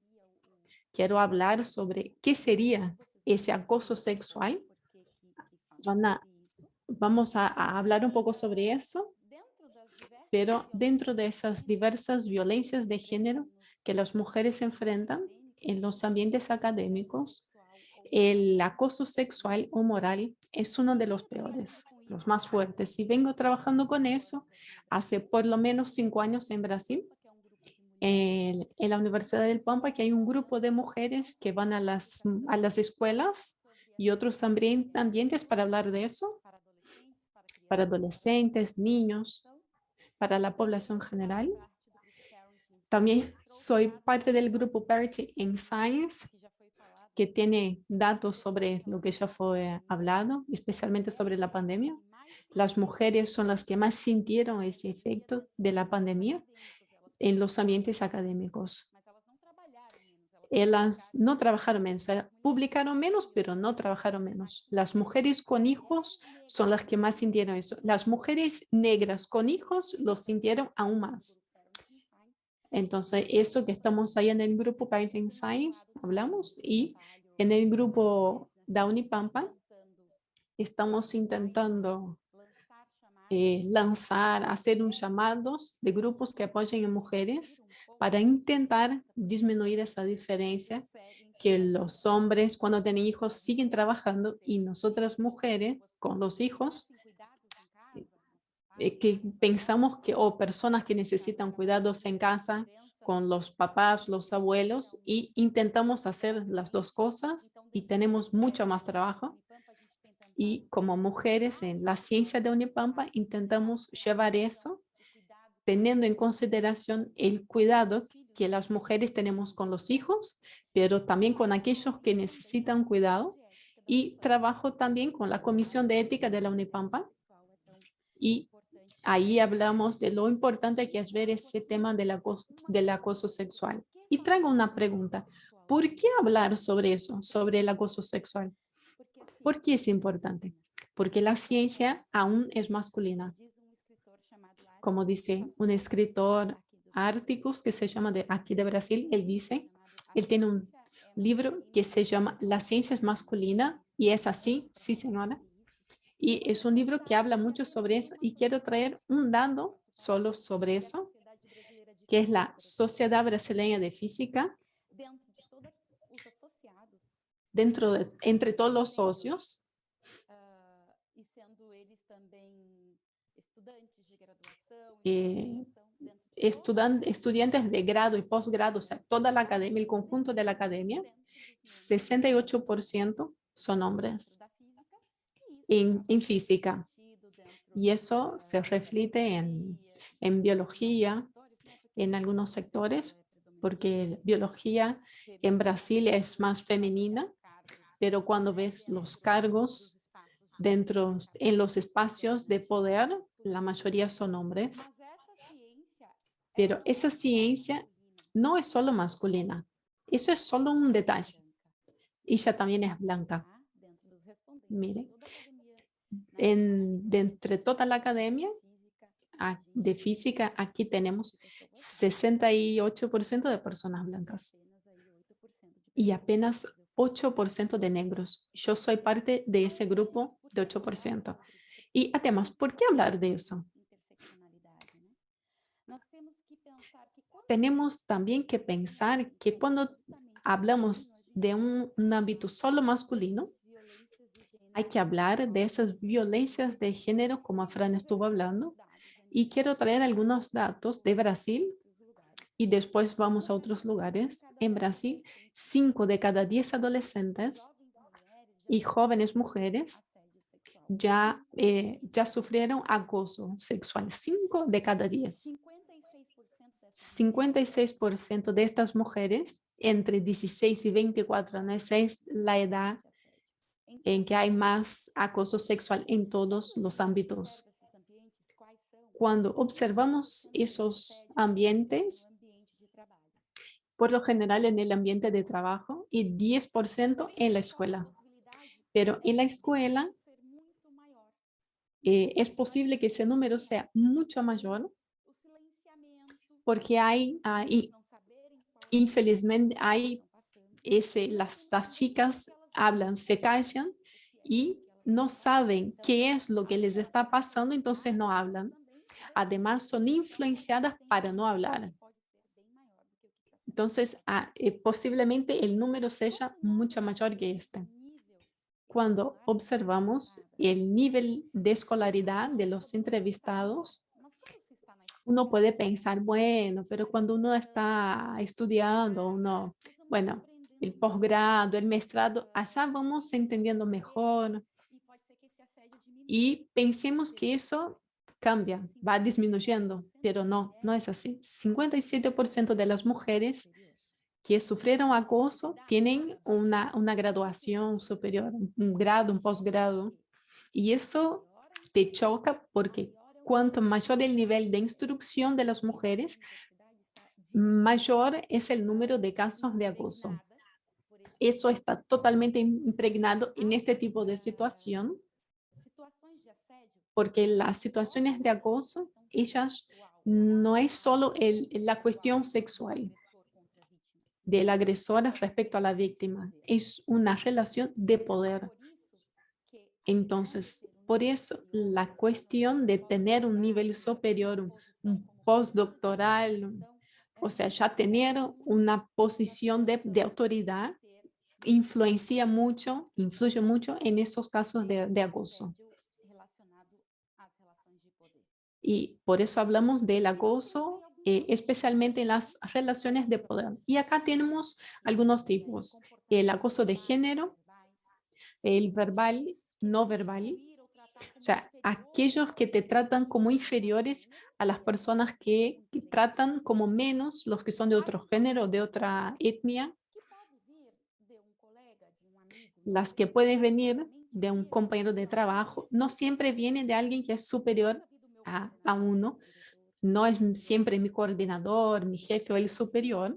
Speaker 6: quiero hablar sobre qué sería ese acoso sexual. Vamos a hablar un poco sobre eso, pero dentro de esas diversas violencias de género que las mujeres enfrentan en los ambientes académicos, el acoso sexual o moral es uno de los peores, los más fuertes. Y vengo trabajando con eso hace por lo menos 5 años en Brasil, en la Universidad del Pampa, que hay un grupo de mujeres que van a las escuelas y otros ambientes para hablar de eso, para adolescentes, niños, para la población general. También soy parte del grupo Parity in Science, que tiene datos sobre lo que ya fue hablado, especialmente sobre la pandemia. Las mujeres son las que más sintieron ese efecto de la pandemia en los ambientes académicos. Ellas no trabajaron menos, publicaron menos, pero no trabajaron menos. Las mujeres con hijos son las que más sintieron eso. Las mujeres negras con hijos lo sintieron aún más. Entonces, eso que estamos ahí en el grupo Parenting Science, hablamos, y en el grupo da Unipampa, estamos intentando lanzar, hacer un llamado de grupos que apoyen a mujeres para intentar disminuir esa diferencia que los hombres cuando tienen hijos siguen trabajando y nosotras mujeres con los hijos que pensamos que, o personas que necesitan cuidados en casa con los papás, los abuelos, y intentamos hacer las dos cosas y tenemos mucho más trabajo. Y como mujeres en la ciencia de Unipampa intentamos llevar eso teniendo en consideración el cuidado que las mujeres tenemos con los hijos, pero también con aquellos que necesitan cuidado. Y trabajo también con la Comisión de Ética de la Unipampa. Y ahí hablamos de lo importante que es ver ese tema del acoso sexual. Y traigo una pregunta. ¿Por qué hablar sobre eso, sobre el acoso sexual? ¿Por qué es importante? Porque la ciencia aún es masculina. Como dice un escritor Articus que se llama aquí de Brasil, él tiene un libro que se llama La ciencia es masculina y es así, sí señora. Y es un libro que habla mucho sobre eso y quiero traer un dato solo sobre eso, que es la Sociedad Brasileña de Física. Entre todos los socios, estudiantes de grado y posgrado, o sea, toda la academia, el conjunto de la academia, 68% son hombres en física. Y eso se refleja en biología, en algunos sectores, porque biología en Brasil es más femenina, pero cuando ves los cargos en los espacios de poder, la mayoría son hombres. Pero esa ciencia no es solo masculina, eso es solo un detalle. Ella también es blanca. Mire, de entre toda la academia de física, aquí tenemos 68% de personas blancas y apenas 8% de negros. Yo soy parte de ese grupo de 8%. Y además, ¿por qué hablar de eso? Tenemos también que pensar que cuando hablamos de un ámbito solo masculino, hay que hablar de esas violencias de género, como Fran estuvo hablando, y quiero traer algunos datos de Brasil y después vamos a otros lugares. En Brasil, 5 de cada 10 adolescentes y jóvenes mujeres ya sufrieron acoso sexual. 5 de cada 10. 56% de estas mujeres entre 16 y 24 años es la edad en que hay más acoso sexual en todos los ámbitos. cuando observamos esos ambientes, por lo general en el ambiente de trabajo y 10% en la escuela. Pero en la escuela es posible que ese número sea mucho mayor porque infelizmente, las chicas hablan, se callan y no saben qué es lo que les está pasando, entonces no hablan. Además, son influenciadas para no hablar. Entonces, posiblemente el número sea mucho mayor que este. Cuando observamos el nivel de escolaridad de los entrevistados, uno puede pensar, bueno, pero cuando uno está estudiando, bueno, el posgrado, el maestrado, allá vamos entendiendo mejor y pensemos que eso cambia, va disminuyendo, pero no es así. 57% de las mujeres que sufrieron acoso tienen una graduación superior, un grado, un posgrado, y eso te choca porque cuanto mayor el nivel de instrucción de las mujeres, mayor es el número de casos de acoso. Eso está totalmente impregnado en este tipo de situación, porque las situaciones de acoso, ellas no es solo la cuestión sexual del agresor respecto a la víctima, es una relación de poder. Entonces, por eso la cuestión de tener un nivel superior, un postdoctoral, o sea, ya tener una posición de autoridad, influye mucho en esos casos de acoso. Y por eso hablamos del acoso, especialmente en las relaciones de poder. Y acá tenemos algunos tipos. El acoso de género, el verbal, no verbal. O sea, aquellos que te tratan como inferiores a las personas que tratan como menos los que son de otro género, de otra etnia. Las que pueden venir de un compañero de trabajo, no siempre viene de alguien que es superior a uno. No es siempre mi coordinador, mi jefe o el superior.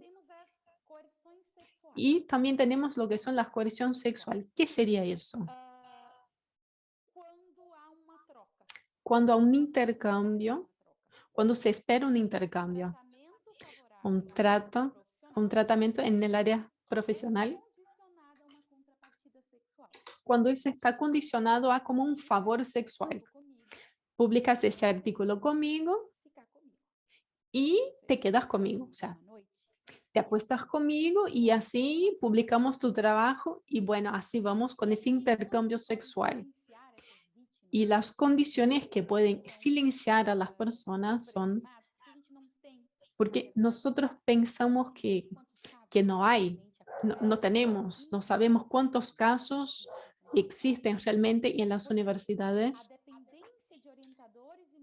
Speaker 6: Y también tenemos lo que son las coerción sexual. ¿Qué sería eso? Cuando a un intercambio, cuando se espera un intercambio, un tratamiento en el área profesional, cuando eso está condicionado a como un favor sexual. Publicas ese artículo conmigo y te quedas conmigo, o sea, te apuestas conmigo y así publicamos tu trabajo y bueno, así vamos con ese intercambio sexual. Y las condiciones que pueden silenciar a las personas son porque nosotros pensamos que no hay, no tenemos, no sabemos cuántos casos existen realmente en las universidades,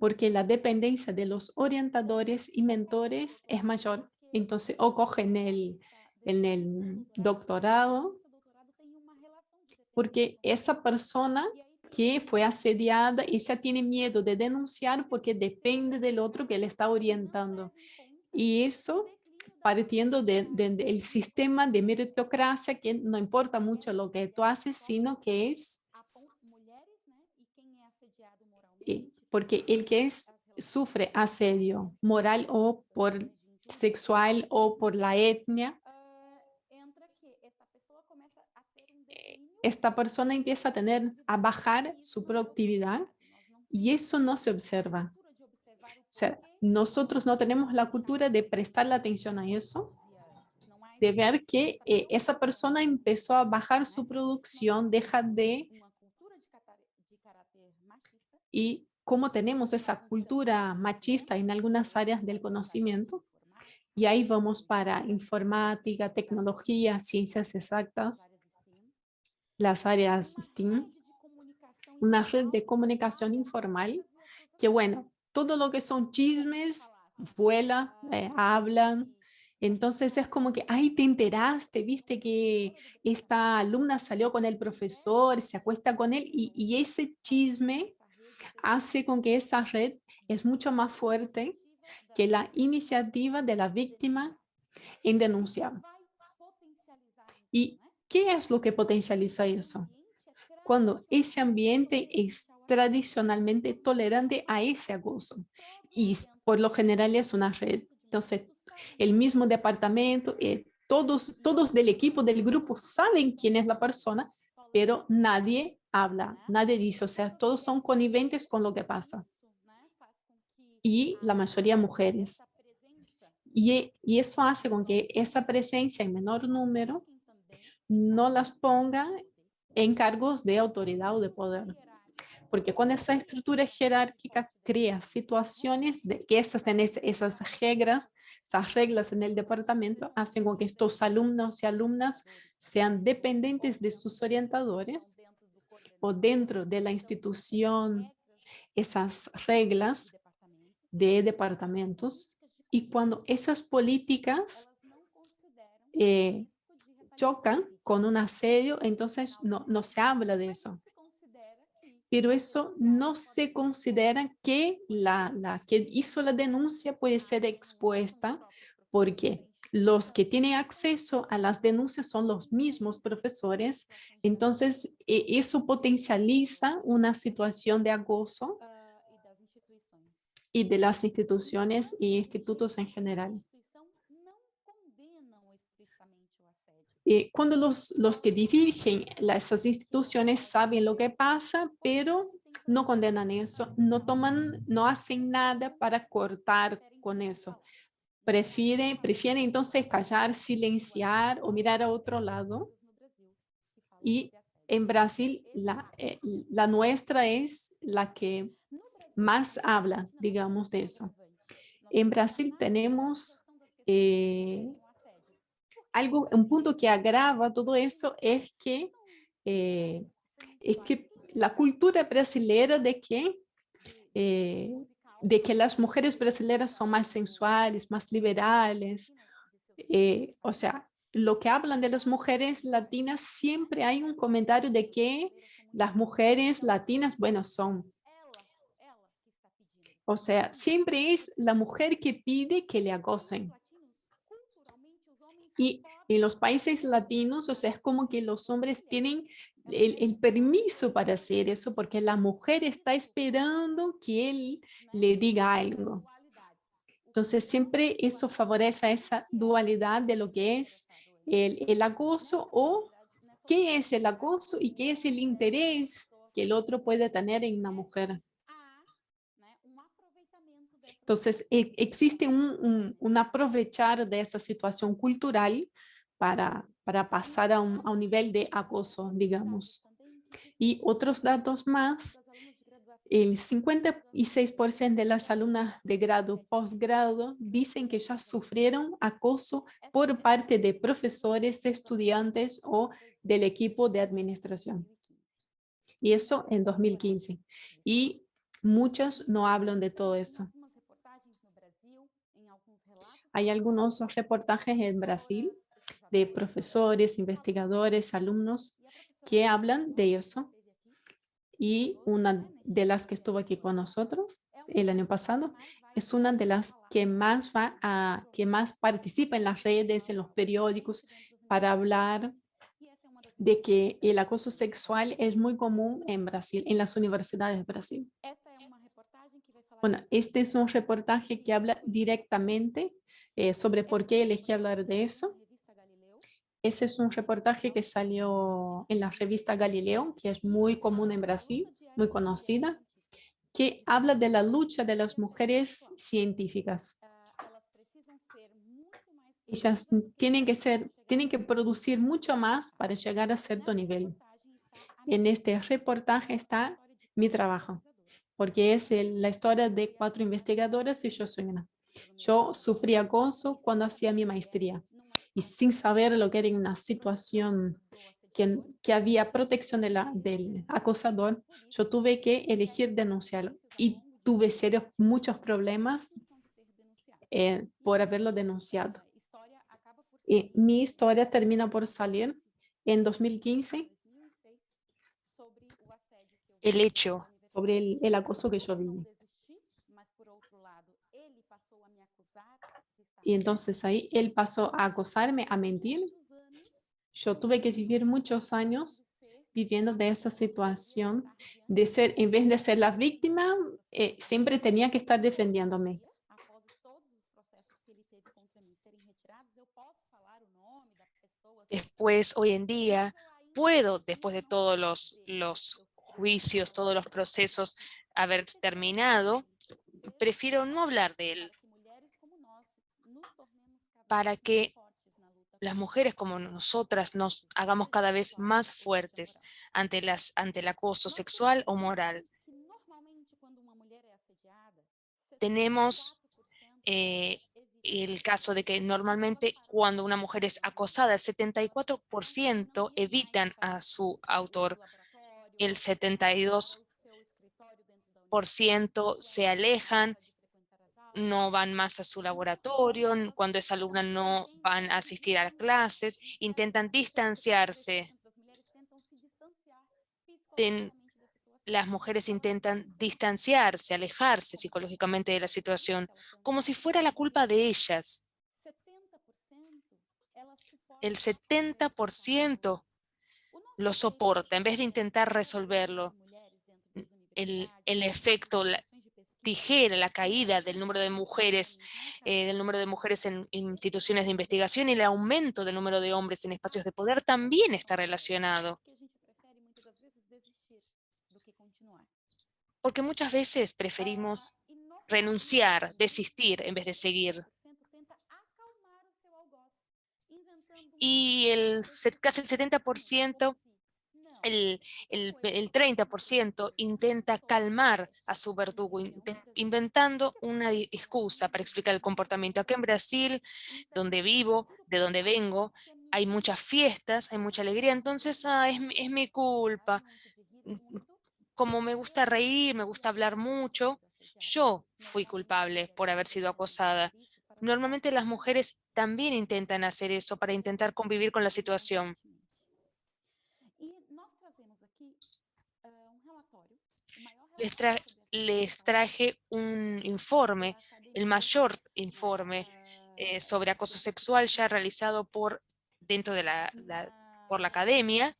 Speaker 6: porque la dependencia de los orientadores y mentores es mayor. Entonces, o cogen en el doctorado, porque esa persona que fue asediada y ya tiene miedo de denunciar porque depende del otro que le está orientando. Y eso partiendo del sistema de meritocracia, que no importa mucho lo que tú haces, sino que es porque el que sufre asedio moral o por sexual o por la etnia, esta persona empieza a bajar su productividad y eso no se observa. O sea, nosotros no tenemos la cultura de prestar la atención a eso, de ver que esa persona empezó a bajar su producción, deja de... Y como tenemos esa cultura machista en algunas áreas del conocimiento, y ahí vamos para informática, tecnología, ciencias exactas, las áreas STEAM, una red de comunicación informal, que bueno, todo lo que son chismes, vuela, hablan. Entonces es como que, ay, te enteraste, viste que esta alumna salió con el profesor, se acuesta con él y ese chisme hace con que esa red es mucho más fuerte que la iniciativa de la víctima en denunciar. ¿Y qué es lo que potencializa eso? Cuando ese ambiente es tradicionalmente tolerante a ese acoso y por lo general es una red. Entonces, el mismo departamento, todos del equipo, del grupo saben quién es la persona, pero nadie habla, nadie dice, o sea, todos son coniventes con lo que pasa. Y la mayoría mujeres. Y eso hace con que esa presencia en menor número no las ponga en cargos de autoridad o de poder. Porque cuando esa estructura jerárquica crea situaciones de que esas reglas en el departamento hacen con que estos alumnos y alumnas sean dependientes de sus orientadores o dentro de la institución esas reglas de departamentos. Y cuando esas políticas chocan con un asedio, entonces no se habla de eso. Pero eso no se considera que la que hizo la denuncia puede ser expuesta, porque los que tienen acceso a las denuncias son los mismos profesores. Entonces, eso potencializa una situación de acoso y de las instituciones e institutos en general. Cuando los que dirigen esas instituciones saben lo que pasa, pero no condenan eso, no hacen nada para cortar con eso. Prefieren entonces callar, silenciar o mirar a otro lado. Y en Brasil, la nuestra es la que más habla, digamos, de eso. En Brasil tenemos un punto que agrava todo esto es que la cultura brasileña de que las mujeres brasileñas son más sensuales, más liberales. O sea, lo que hablan de las mujeres latinas, siempre hay un comentario de que las mujeres latinas, bueno, son. O sea, siempre es la mujer que pide que le acosen. Y en los países latinos, o sea, es como que los hombres tienen el permiso para hacer eso porque la mujer está esperando que él le diga algo. Entonces, siempre eso favorece esa dualidad de lo que es el acoso o qué es el acoso y qué es el interés que el otro puede tener en una mujer. Entonces, existe un aprovechar de esa situación cultural para pasar a un nivel de acoso, digamos. Y otros datos más, el 56% de las alumnas de grado posgrado dicen que ya sufrieron acoso por parte de profesores, estudiantes o del equipo de administración. Y eso en 2015. Y muchos no hablan de todo eso. Hay algunos reportajes en Brasil de profesores, investigadores, alumnos que hablan de eso. Y una de las que estuvo aquí con nosotros el año pasado es una de las que más participa en las redes, en los periódicos, para hablar de que el acoso sexual es muy común en Brasil, en las universidades de Brasil. Bueno, este es un reportaje que habla directamente sobre por qué elegí hablar de eso. Ese es un reportaje que salió en la revista Galileo, que es muy común en Brasil, muy conocida, que habla de la lucha de las mujeres científicas. Ellas tienen que producir mucho más para llegar a cierto nivel. En este reportaje está mi trabajo, porque es la historia de 4 investigadoras y yo soy una. Yo sufrí acoso cuando hacía mi maestría y sin saber lo que era una situación que había protección del acosador, yo tuve que elegir denunciarlo y tuve muchos problemas por haberlo denunciado. Mi historia termina por salir en 2015.
Speaker 7: El hecho
Speaker 6: sobre el acoso que yo viví. Y entonces ahí él pasó a acosarme, a mentir. Yo tuve que vivir muchos años viviendo de esa situación, de ser, en vez de ser la víctima, siempre tenía que estar defendiéndome.
Speaker 7: Después, hoy en día, puedo, después de todos los juicios, todos los procesos haber terminado, prefiero no hablar de él para que las mujeres como nosotras nos hagamos cada vez más fuertes ante el acoso sexual o moral. Tenemos el caso de que normalmente cuando una mujer es acosada, el 74% evitan a su autor, el 72% se alejan, no van más a su laboratorio, cuando es alumna no van a asistir a clases, intentan distanciarse. Las mujeres intentan distanciarse, alejarse psicológicamente de la situación, como si fuera la culpa de ellas. El 70% lo soporta en vez de intentar resolverlo. El efecto tijera, la caída del número de mujeres en instituciones de investigación y el aumento del número de hombres en espacios de poder también está relacionado. Porque muchas veces preferimos renunciar, desistir en vez de seguir. Y casi el 70%, el 30% intenta calmar a su verdugo, inventando una excusa para explicar el comportamiento. Aquí en Brasil, donde vivo, de donde vengo, hay muchas fiestas, hay mucha alegría, entonces es mi culpa. Como me gusta reír, me gusta hablar mucho, yo fui culpable por haber sido acosada. Normalmente las mujeres también intentan hacer eso para intentar convivir con la situación. Les traje un informe, el mayor informe sobre acoso sexual ya realizado por la academia,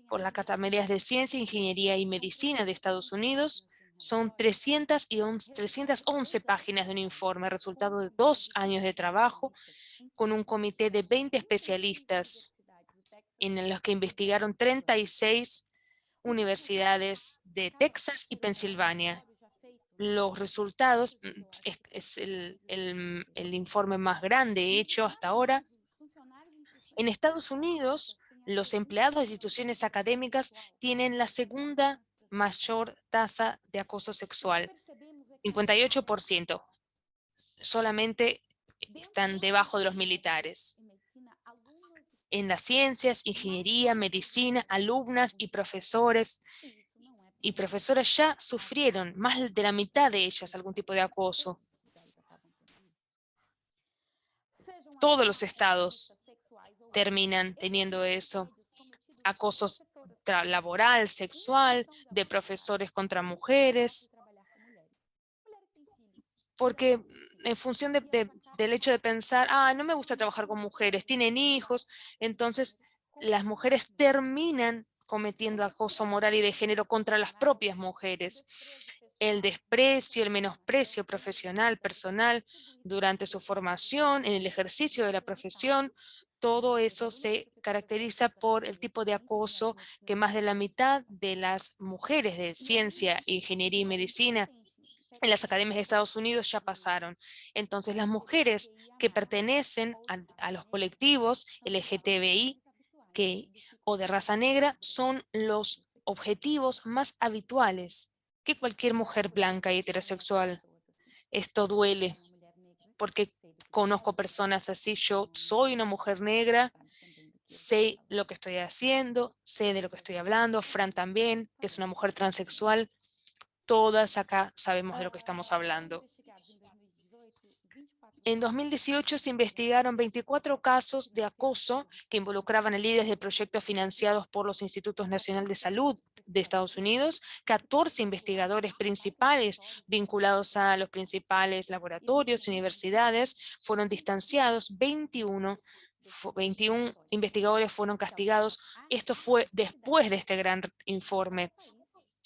Speaker 7: por las Academias de Ciencia, Ingeniería y Medicina de Estados Unidos. Son 311 páginas de un informe, resultado de 2 años de trabajo con un comité de 20 especialistas en los que investigaron 36 universidades de Texas y Pensilvania. Los resultados es el informe más grande hecho hasta ahora. En Estados Unidos, los empleados de instituciones académicas tienen la segunda mayor tasa de acoso sexual, 58%. Solamente están debajo de los militares. En las ciencias, ingeniería, medicina, alumnas y profesores y profesoras ya sufrieron, más de la mitad de ellas, algún tipo de acoso. Todos los estados terminan teniendo eso. Acosos laboral, sexual, de profesores contra mujeres. Porque en función del hecho de pensar, no me gusta trabajar con mujeres, tienen hijos, entonces las mujeres terminan cometiendo acoso moral y de género contra las propias mujeres. El desprecio, el menosprecio profesional, personal, durante su formación, en el ejercicio de la profesión, todo eso se caracteriza por el tipo de acoso que más de la mitad de las mujeres de ciencia, ingeniería y medicina en las academias de Estados Unidos ya pasaron. Entonces, las mujeres que pertenecen a los colectivos LGTBI o de raza negra son los objetivos más habituales que cualquier mujer blanca y heterosexual. Esto duele porque conozco personas así. Yo soy una mujer negra, sé lo que estoy haciendo, sé de lo que estoy hablando. Fran también, que es una mujer transexual. Todas acá sabemos de lo que estamos hablando. En 2018 se investigaron 24 casos de acoso que involucraban a líderes de proyectos financiados por los Institutos Nacionales de Salud de Estados Unidos, 14 investigadores principales vinculados a los principales laboratorios y universidades fueron distanciados, 21 investigadores fueron castigados. Esto fue después de este gran informe.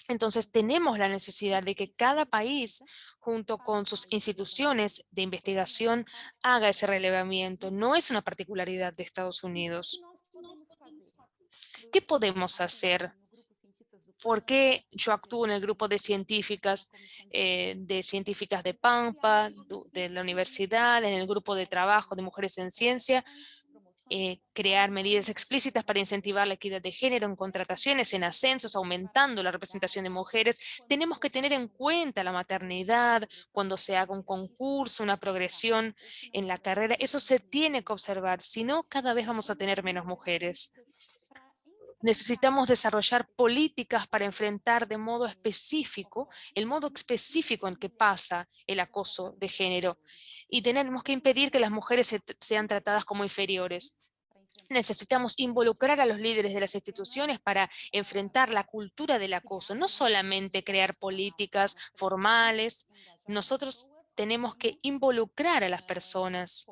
Speaker 7: Entonces tenemos la necesidad de que cada país, junto con sus instituciones de investigación, haga ese relevamiento. No es una particularidad de Estados Unidos. ¿Qué podemos hacer? ¿Por qué yo actúo en el grupo de científicas de Pampa, de la universidad, en el grupo de trabajo de Mujeres en Ciencia? Crear medidas explícitas para incentivar la equidad de género en contrataciones, en ascensos, aumentando la representación de mujeres. Tenemos que tener en cuenta la maternidad cuando se haga un concurso, una progresión en la carrera. Eso se tiene que observar, si no, cada vez vamos a tener menos mujeres. Necesitamos desarrollar políticas para enfrentar de modo específico, el modo específico en que pasa el acoso de género. Y tenemos que impedir que las mujeres sean tratadas como inferiores. Necesitamos involucrar a los líderes de las instituciones para enfrentar la cultura del acoso, no solamente crear políticas formales. Nosotros tenemos que involucrar a las personas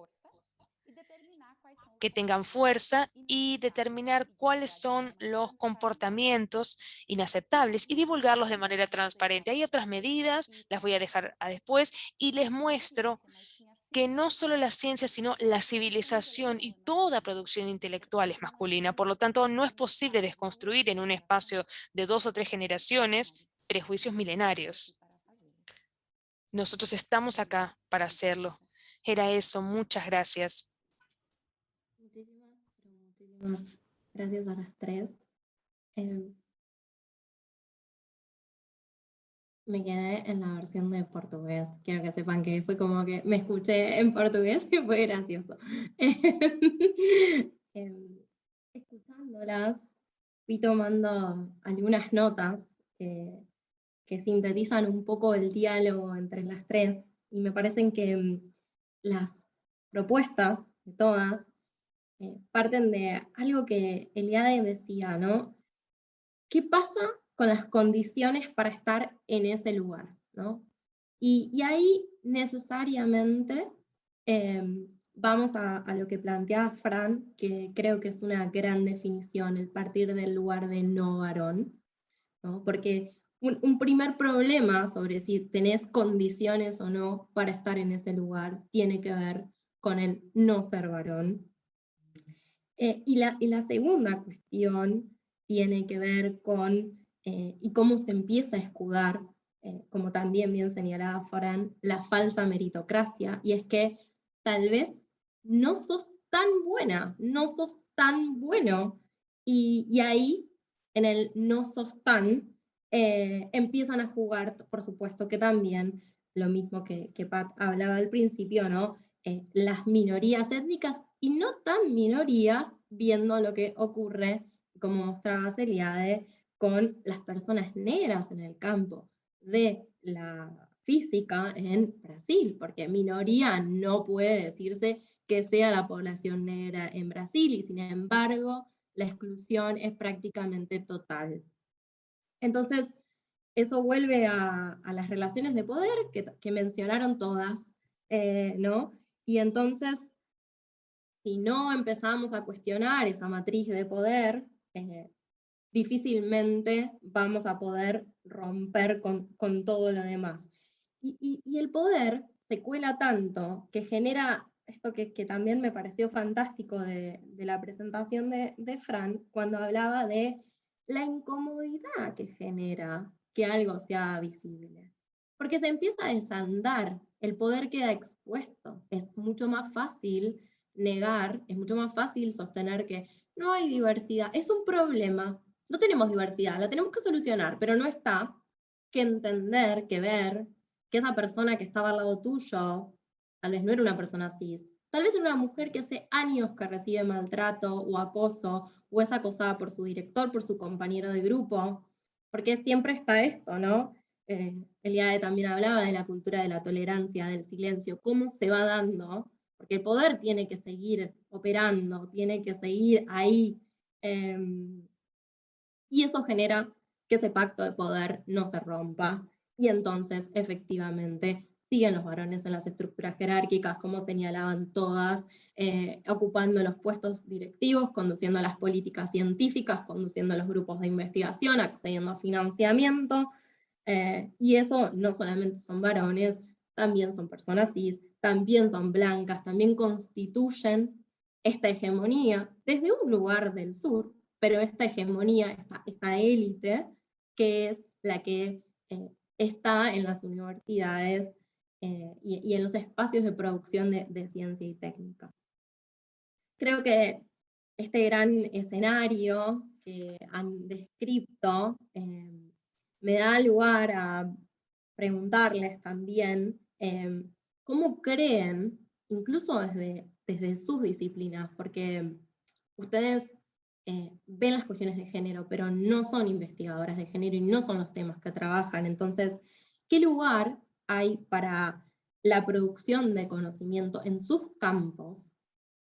Speaker 7: que tengan fuerza y determinar cuáles son los comportamientos inaceptables y divulgarlos de manera transparente. Hay otras medidas, las voy a dejar a después, y les muestro que no solo la ciencia, sino la civilización y toda producción intelectual es masculina. Por lo tanto, no es posible desconstruir en un espacio de 2 o 3 generaciones prejuicios milenarios. Nosotros estamos acá para hacerlo. Era eso. Muchas gracias.
Speaker 1: Muchísimas gracias a las tres. Me quedé en la versión de portugués. Quiero que sepan que fue como que me escuché en portugués y fue gracioso. Escuchándolas, fui tomando algunas notas que sintetizan un poco el diálogo entre las tres, y me parecen que las propuestas de todas parten de algo que Eliade decía, ¿no? ¿Qué pasa con las condiciones para estar en ese lugar, ¿no? Y ahí necesariamente vamos a lo que planteaba Fran, que creo que es una gran definición, el partir del lugar de no varón, ¿no? Porque un primer problema sobre si tenés condiciones o no para estar en ese lugar tiene que ver con el no ser varón. Y la segunda cuestión tiene que ver con y cómo se empieza a escudar, como también bien señalaba Fran, la falsa meritocracia, y es que tal vez no sos tan buena, no sos tan bueno, y ahí, en el no sos tan, empiezan a jugar, por supuesto que también, lo mismo que Pat hablaba al principio, ¿no? Las minorías étnicas, y no tan minorías, viendo lo que ocurre, como mostraba Eliade, con las personas negras en el campo de la física en Brasil, porque minoría no puede decirse que sea la población negra en Brasil, y sin embargo la exclusión es prácticamente total. Entonces, eso vuelve a las relaciones de poder que mencionaron todas, ¿no? Y entonces, si no empezamos a cuestionar esa matriz de poder, difícilmente vamos a poder romper con todo lo demás. Y el poder se cuela tanto que genera esto que también me pareció fantástico de la presentación de Fran, cuando hablaba de la incomodidad que genera que algo sea visible. Porque se empieza a desandar, el poder queda expuesto, es mucho más fácil negar, es mucho más fácil sostener que no hay diversidad, es un problema, no tenemos diversidad, la tenemos que solucionar, pero no está que entender, que ver, que esa persona que estaba al lado tuyo, tal vez no era una persona cis, tal vez era una mujer que hace años que recibe maltrato o acoso, o es acosada por su director, por su compañero de grupo, porque siempre está esto, ¿no? Eliade también hablaba de la cultura de la tolerancia, del silencio, cómo se va dando, porque el poder tiene que seguir operando, tiene que seguir ahí, y eso genera que ese pacto de poder no se rompa, y entonces efectivamente siguen los varones en las estructuras jerárquicas, como señalaban todas, ocupando los puestos directivos, conduciendo las políticas científicas, conduciendo los grupos de investigación, accediendo a financiamiento, y eso no solamente son varones, también son personas cis, también son blancas, también constituyen esta hegemonía desde un lugar del sur, pero esta hegemonía, esta élite, que es la que está en las universidades y en los espacios de producción de ciencia y técnica. Creo que este gran escenario que han descrito me da lugar a preguntarles también cómo creen, incluso desde sus disciplinas, porque ustedes ven las cuestiones de género, pero no son investigadoras de género y no son los temas que trabajan. Entonces, ¿qué lugar hay para la producción de conocimiento en sus campos,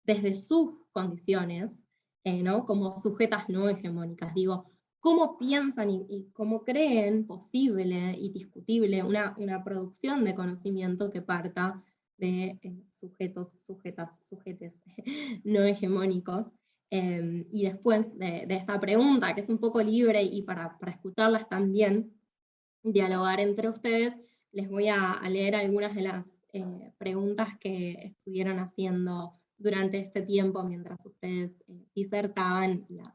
Speaker 1: desde sus condiciones, ¿no? Como sujetas no hegemónicas? Digo, ¿cómo piensan y cómo creen posible y discutible una producción de conocimiento que parta de sujetos, sujetas, sujetes no hegemónicos? Y después de esta pregunta, que es un poco libre y para escucharlas también, dialogar entre ustedes, les voy a leer algunas de las preguntas que estuvieron haciendo durante este tiempo mientras ustedes disertaban, las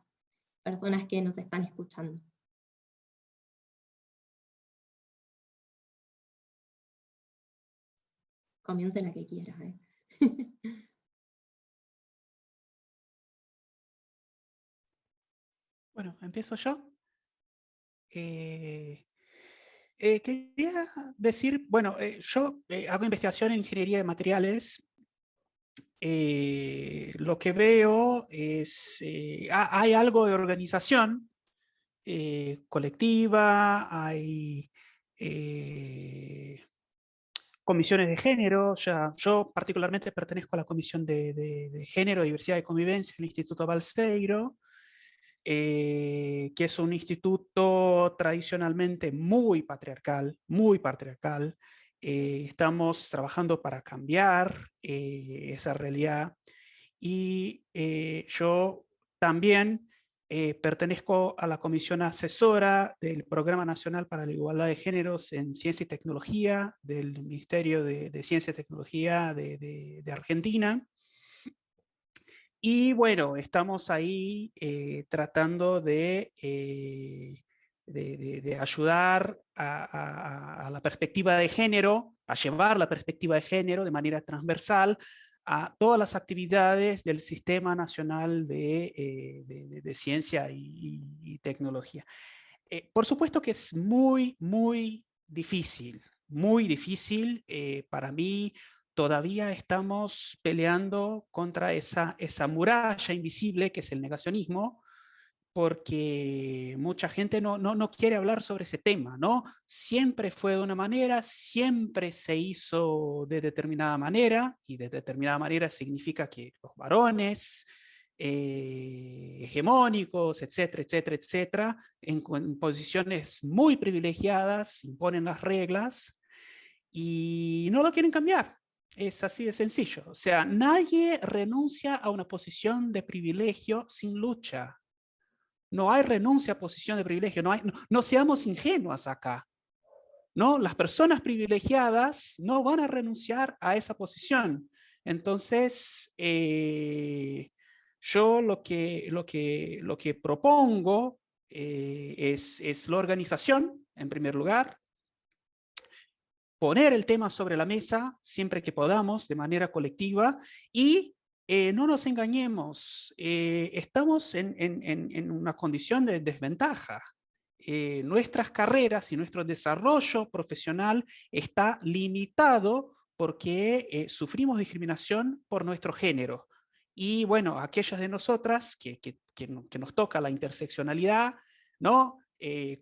Speaker 1: personas que nos están escuchando. Comience la que quiera.
Speaker 4: Bueno, empiezo yo. Quería decir, bueno, yo hago investigación en ingeniería de materiales. Lo que veo es, hay algo de organización colectiva, hay comisiones de género. Yo particularmente pertenezco a la Comisión de Género, Diversidad y Convivencia del Instituto Balseiro, que es un instituto tradicionalmente muy patriarcal, muy patriarcal. Estamos trabajando para cambiar esa realidad, y yo también pertenezco a la comisión asesora del Programa Nacional para la Igualdad de Géneros en Ciencia y Tecnología del Ministerio de Ciencia y Tecnología de Argentina. Y bueno, estamos ahí tratando de ayudar a la perspectiva de género, a llevar la perspectiva de género de manera transversal a todas las actividades del Sistema Nacional de Ciencia y Tecnología. Por supuesto que es muy, muy difícil para mí. Todavía estamos peleando contra esa muralla invisible que es el negacionismo, porque mucha gente no quiere hablar sobre ese tema, ¿no? Siempre fue de una manera, siempre se hizo de determinada manera, y de determinada manera significa que los varones hegemónicos, etcétera, etcétera, etcétera, en posiciones muy privilegiadas, imponen las reglas y no lo quieren cambiar. Es así de sencillo. O sea, nadie renuncia a una posición de privilegio sin lucha. No hay renuncia a posición de privilegio. No seamos ingenuas acá, ¿no? Las personas privilegiadas no van a renunciar a esa posición. Entonces, yo lo que propongo es la organización, en primer lugar, poner el tema sobre la mesa siempre que podamos, de manera colectiva, y no nos engañemos, estamos en una condición de desventaja. Nuestras carreras y nuestro desarrollo profesional está limitado porque sufrimos discriminación por nuestro género. Y bueno, aquellas de nosotras que nos toca la interseccionalidad, ¿no?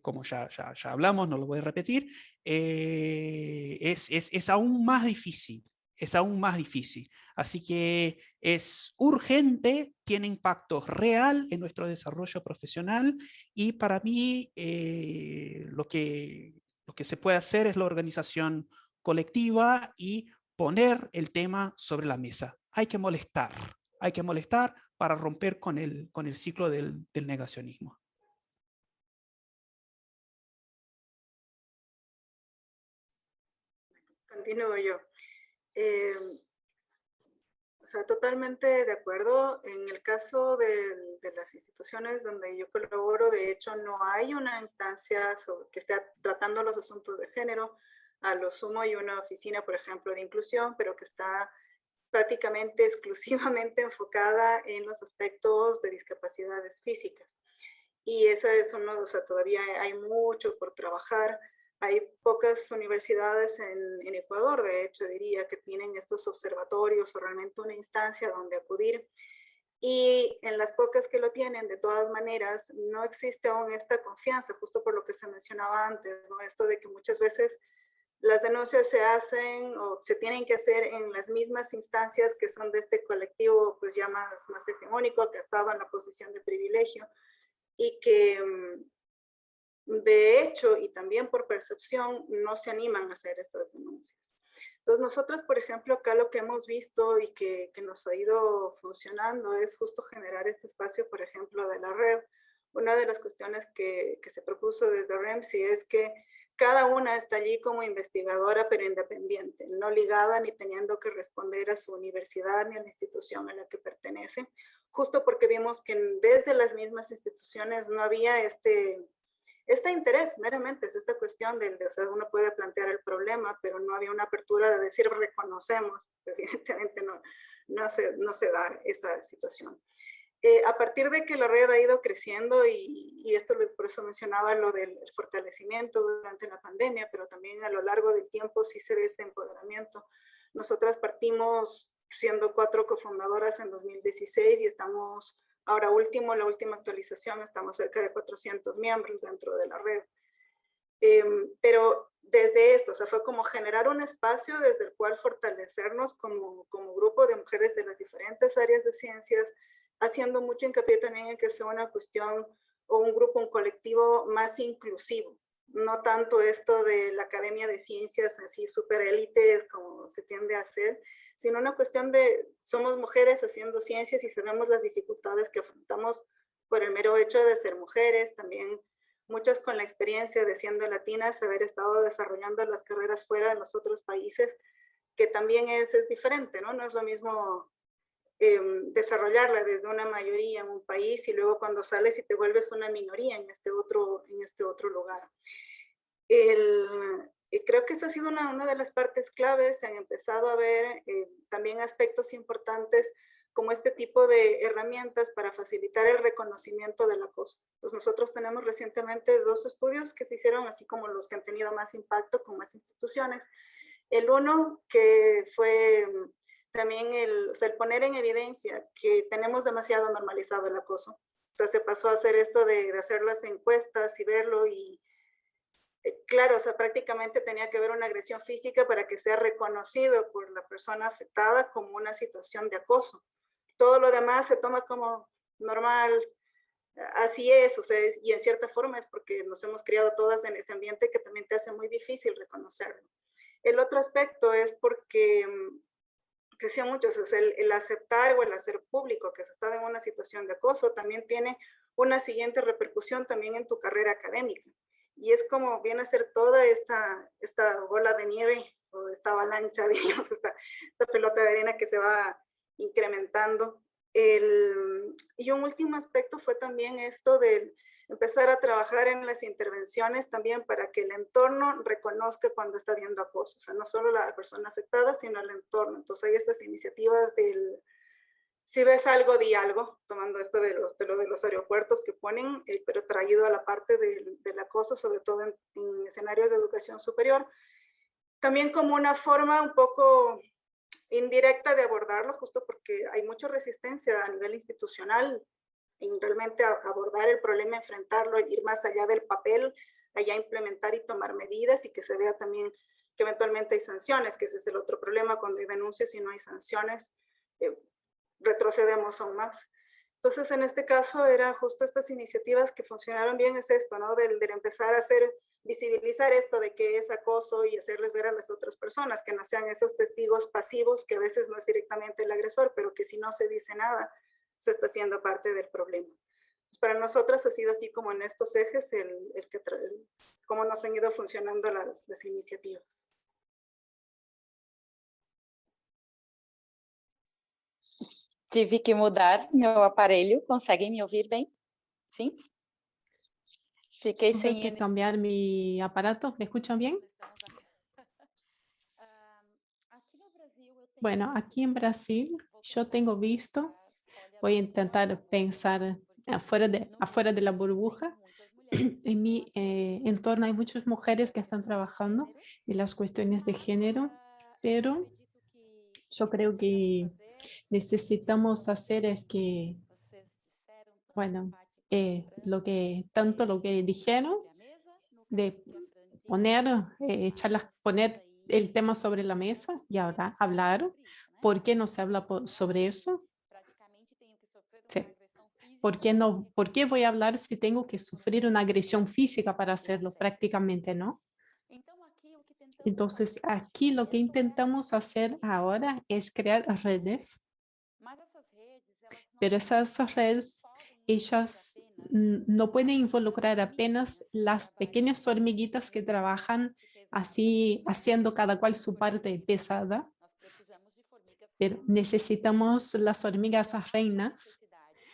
Speaker 4: como ya hablamos, no lo voy a repetir, es aún más difícil. Es aún más difícil. Así que es urgente, tiene impacto real en nuestro desarrollo profesional y para mí lo que se puede hacer es la organización colectiva y poner el tema sobre la mesa. Hay que molestar para romper con el ciclo del negacionismo.
Speaker 3: Continúo yo. O sea, totalmente de acuerdo. En el caso de las instituciones donde yo colaboro, de hecho, no hay una instancia que esté tratando los asuntos de género. A lo sumo hay una oficina, por ejemplo, de inclusión, pero que está prácticamente exclusivamente enfocada en los aspectos de discapacidades físicas. Y esa es uno, o sea, todavía hay mucho por trabajar. Hay pocas universidades en Ecuador, de hecho, diría, que tienen estos observatorios o realmente una instancia donde acudir. Y en las pocas que lo tienen, de todas maneras, no existe aún esta confianza, justo por lo que se mencionaba antes, ¿no? Esto de que muchas veces las denuncias se hacen o se tienen que hacer en las mismas instancias que son de este colectivo, pues ya más hegemónico, que ha estado en la posición de privilegio y que de hecho y también por percepción no se animan a hacer estas denuncias. Entonces nosotros, por ejemplo, acá lo que hemos visto y que nos ha ido funcionando es justo generar este espacio, por ejemplo, de la red. Una de las cuestiones que se propuso desde REMSI es que cada una está allí como investigadora, pero independiente, no ligada ni teniendo que responder a su universidad ni a la institución a la que pertenece, justo porque vimos que desde las mismas instituciones no había este interés, meramente es esta cuestión o sea, uno puede plantear el problema, pero no había una apertura de decir reconocemos, evidentemente no se da esta situación. A partir de que la red ha ido creciendo, y esto por eso mencionaba lo del fortalecimiento durante la pandemia, pero también a lo largo del tiempo sí se ve este empoderamiento. Nosotras partimos siendo 4 cofundadoras en 2016 y estamos, ahora último, la última actualización, estamos cerca de 400 miembros dentro de la red. Pero desde esto, o sea, fue como generar un espacio desde el cual fortalecernos como grupo de mujeres de las diferentes áreas de ciencias, haciendo mucho hincapié también en que sea una cuestión o un grupo, un colectivo más inclusivo. No tanto esto de la Academia de Ciencias así súper élites como se tiende a hacer, sino una cuestión de somos mujeres haciendo ciencias y sabemos las dificultades que afrontamos por el mero hecho de ser mujeres, también muchas con la experiencia de siendo latinas, haber estado desarrollando las carreras fuera de los otros países, que también es diferente, ¿no? No es lo mismo desarrollarla desde una mayoría en un país y luego cuando sales y te vuelves una minoría en este otro lugar. Creo que esa ha sido una de las partes claves. Se han empezado a ver también aspectos importantes como este tipo de herramientas para facilitar el reconocimiento del acoso. Entonces nosotros tenemos recientemente 2 estudios que se hicieron, así como los que han tenido más impacto con más instituciones. El uno que fue también el poner en evidencia que tenemos demasiado normalizado el acoso. O sea, se pasó a hacer esto de hacer las encuestas y verlo y claro, o sea, prácticamente tenía que haber una agresión física para que sea reconocido por la persona afectada como una situación de acoso. Todo lo demás se toma como normal, así es, o sea, y en cierta forma es porque nos hemos criado todas en ese ambiente que también te hace muy difícil reconocerlo. El otro aspecto es porque que sea muchos, es el aceptar o el hacer público que se está en una situación de acoso, también tiene una siguiente repercusión también en tu carrera académica. Y es como viene a ser toda esta bola de nieve, o esta avalancha, digamos, esta pelota de arena que se va incrementando. Y un último aspecto fue también esto del empezar a trabajar en las intervenciones también para que el entorno reconozca cuando está habiendo acoso, o sea, no solo la persona afectada, sino el entorno. Entonces hay estas iniciativas del, si ves algo, di algo, tomando esto de los aeropuertos que ponen, pero traído a la parte del acoso, sobre todo en escenarios de educación superior, también como una forma un poco indirecta de abordarlo, justo porque hay mucha resistencia a nivel institucional en realmente abordar el problema, enfrentarlo, ir más allá del papel, allá implementar y tomar medidas, y que se vea también que eventualmente hay sanciones, que ese es el otro problema, cuando hay denuncias y no hay sanciones, retrocedemos aún más. Entonces, en este caso, eran justo estas iniciativas que funcionaron bien, es esto, ¿no? Del empezar a hacer, visibilizar esto de que es acoso y hacerles ver a las otras personas, que no sean esos testigos pasivos, que a veces no es directamente el agresor, pero que si no se dice nada, se está haciendo parte del problema. Entonces, para nosotras ha sido así como en estos ejes, cómo nos han ido funcionando las iniciativas.
Speaker 8: Tive que mudar meu aparelho. Conseguem me ouvir bem? Sim? Fiquei
Speaker 6: Tuve
Speaker 8: sem
Speaker 6: que cambiar mi aparato. ¿Me escuchan bien? Bueno, aquí en Brasil yo tengo visto, voy a intentar pensar afuera de la burbuja. En mi entorno hay muchas mujeres que están trabajando en las cuestiones de género, pero yo creo que necesitamos hacer es que, bueno, lo que dijeron de poner, poner el tema sobre la mesa y ahora hablar. ¿Por qué no se habla sobre eso? Sí. ¿Por qué voy a hablar si tengo que sufrir una agresión física para hacerlo? Prácticamente, ¿no? Entonces, aquí lo que intentamos hacer ahora es crear redes, pero esas redes, ellas no pueden involucrar apenas las pequeñas hormiguitas que trabajan así, haciendo cada cual su parte pesada, pero necesitamos las hormigas reinas.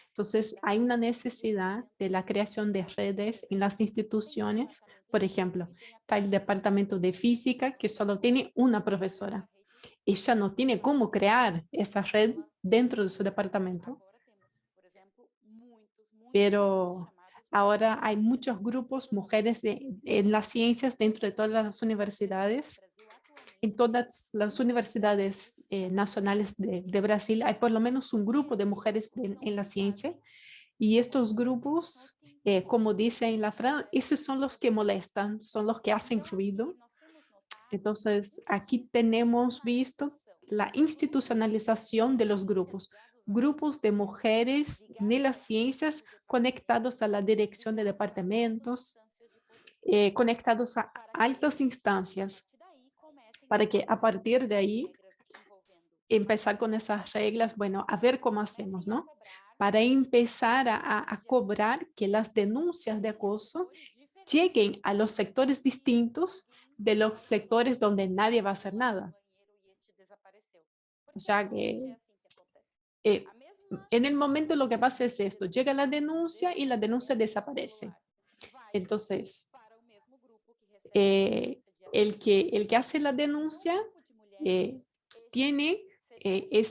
Speaker 6: Entonces, hay una necesidad de la creación de redes en las instituciones. Por ejemplo, está el departamento de física que solo tiene una profesora. Ella no tiene cómo crear esa red dentro de su departamento. Pero ahora hay muchos grupos, mujeres en las ciencias dentro de todas las universidades. En todas las universidades nacionales de Brasil hay por lo menos un grupo de mujeres en la ciencia. Y estos grupos, como dice en la frase, esos son los que molestan, son los que hacen ruido. Entonces, aquí tenemos visto la institucionalización de los grupos. Grupos de mujeres de las ciencias conectados a la dirección de departamentos, conectados a altas instancias, para que a partir de ahí empezar con esas reglas, bueno, a ver cómo hacemos, ¿no? Para empezar a cobrar que las denuncias de acoso lleguen a los sectores distintos de los sectores donde nadie va a hacer nada. O sea que en el momento lo que pasa es esto, llega la denuncia y la denuncia desaparece. Entonces, el que hace la denuncia es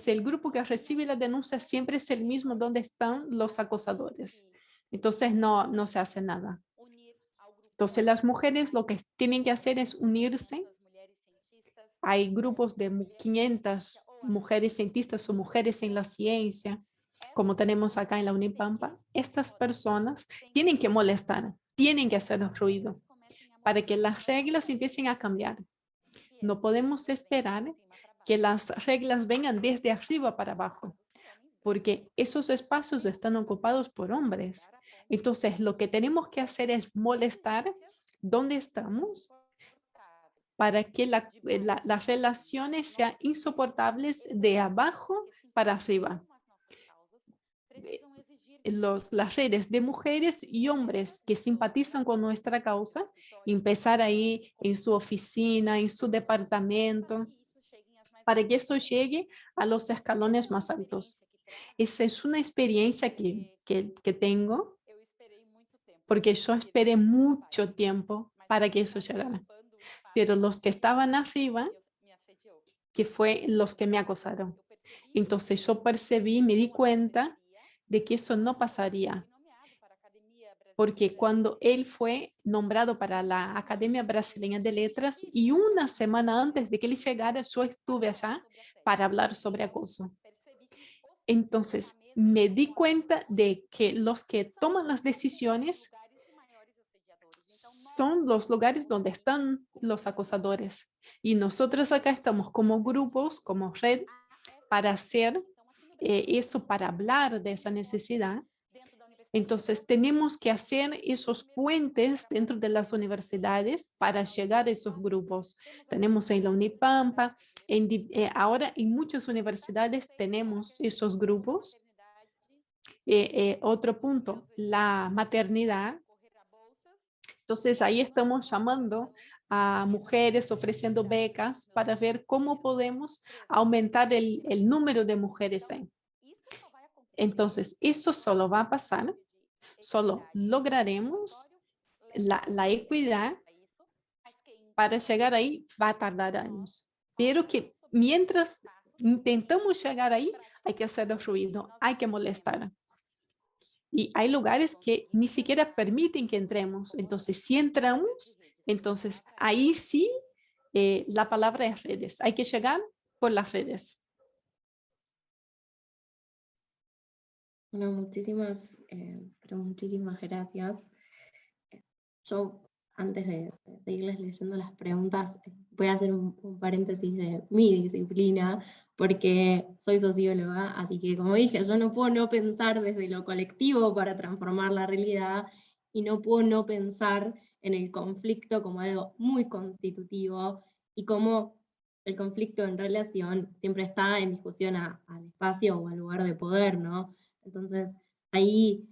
Speaker 6: el grupo que recibe la denuncia, siempre es el mismo donde están los acosadores. Entonces no se hace nada. Entonces las mujeres lo que tienen que hacer es unirse. Hay grupos de 500 mujeres cientistas o mujeres en la ciencia, como tenemos acá en la Unipampa. Estas personas tienen que molestar, tienen que hacer ruido para que las reglas empiecen a cambiar. No podemos esperar que las reglas vengan desde arriba para abajo, porque esos espacios están ocupados por hombres. Entonces, lo que tenemos que hacer es molestar donde estamos para que las relaciones sean insoportables de abajo para arriba. Las redes de mujeres y hombres que simpatizan con nuestra causa, empezar ahí en su oficina, en su departamento, para que eso llegue a los escalones más altos. Esa es una experiencia que tengo, porque yo esperé mucho tiempo para que eso llegara. Pero los que estaban arriba, que fue los que me acosaron. Entonces yo percibí, me di cuenta de que eso no pasaría. Porque cuando él fue nombrado para la Academia Brasileña de Letras y una semana antes de que él llegara, yo estuve allá para hablar sobre acoso. Entonces, me di cuenta de que los que toman las decisiones son los lugares donde están los acosadores. Y nosotros acá estamos como grupos, como red, para hacer eso, para hablar de esa necesidad. Entonces, tenemos que hacer esos puentes dentro de las universidades para llegar a esos grupos. Tenemos en la Unipampa, ahora en muchas universidades tenemos esos grupos. Otro punto, la maternidad. Entonces, ahí estamos llamando a mujeres, ofreciendo becas para ver cómo podemos aumentar el número de mujeres ahí. Entonces, eso solo va a pasar, solo lograremos la equidad. Para llegar ahí va a tardar años, pero que mientras intentamos llegar ahí, hay que hacer ruido, hay que molestar. Y hay lugares que ni siquiera permiten que entremos. Entonces, si entramos, entonces ahí sí la palabra es redes. Hay que llegar por las redes.
Speaker 1: Bueno, muchísimas gracias. Yo, antes de seguirles leyendo las preguntas, voy a hacer un paréntesis de mi disciplina, porque soy socióloga, así que como dije, yo no puedo no pensar desde lo colectivo para transformar la realidad, y no puedo no pensar en el conflicto como algo muy constitutivo, y como el conflicto en relación siempre está en discusión al espacio o al lugar de poder, ¿no? Entonces, ahí